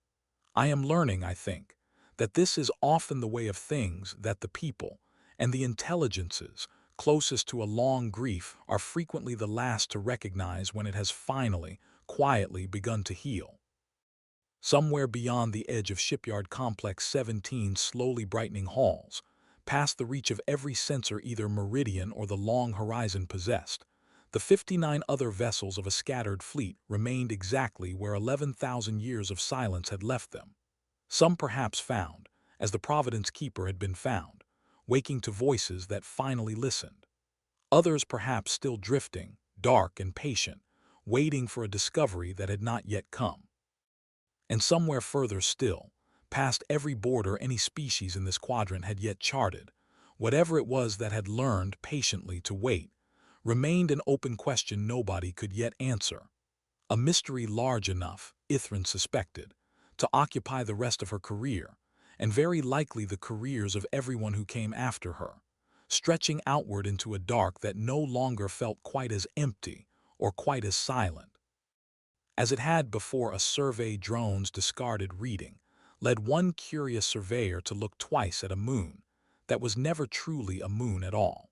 I am learning, I think, that this is often the way of things, that the people and the intelligences closest to a long grief are frequently the last to recognize when it has finally, quietly begun to heal. Somewhere beyond the edge of Shipyard Complex 17's slowly brightening halls, past the reach of every sensor either Meridian or the long horizon possessed, the 59 other vessels of a scattered fleet remained exactly where 11,000 years of silence had left them. Some perhaps found, as the Providence Keeper had been found, waking to voices that finally listened. Others perhaps still drifting, dark and patient, waiting for a discovery that had not yet come. And somewhere further still, past every border any species in this quadrant had yet charted, whatever it was that had learned patiently to wait, remained an open question nobody could yet answer. A mystery large enough, Ithren suspected, to occupy the rest of her career, and very likely the careers of everyone who came after her, stretching outward into a dark that no longer felt quite as empty or quite as silent as it had before. A survey drone's discarded reading led one curious surveyor to look twice at a moon that was never truly a moon at all.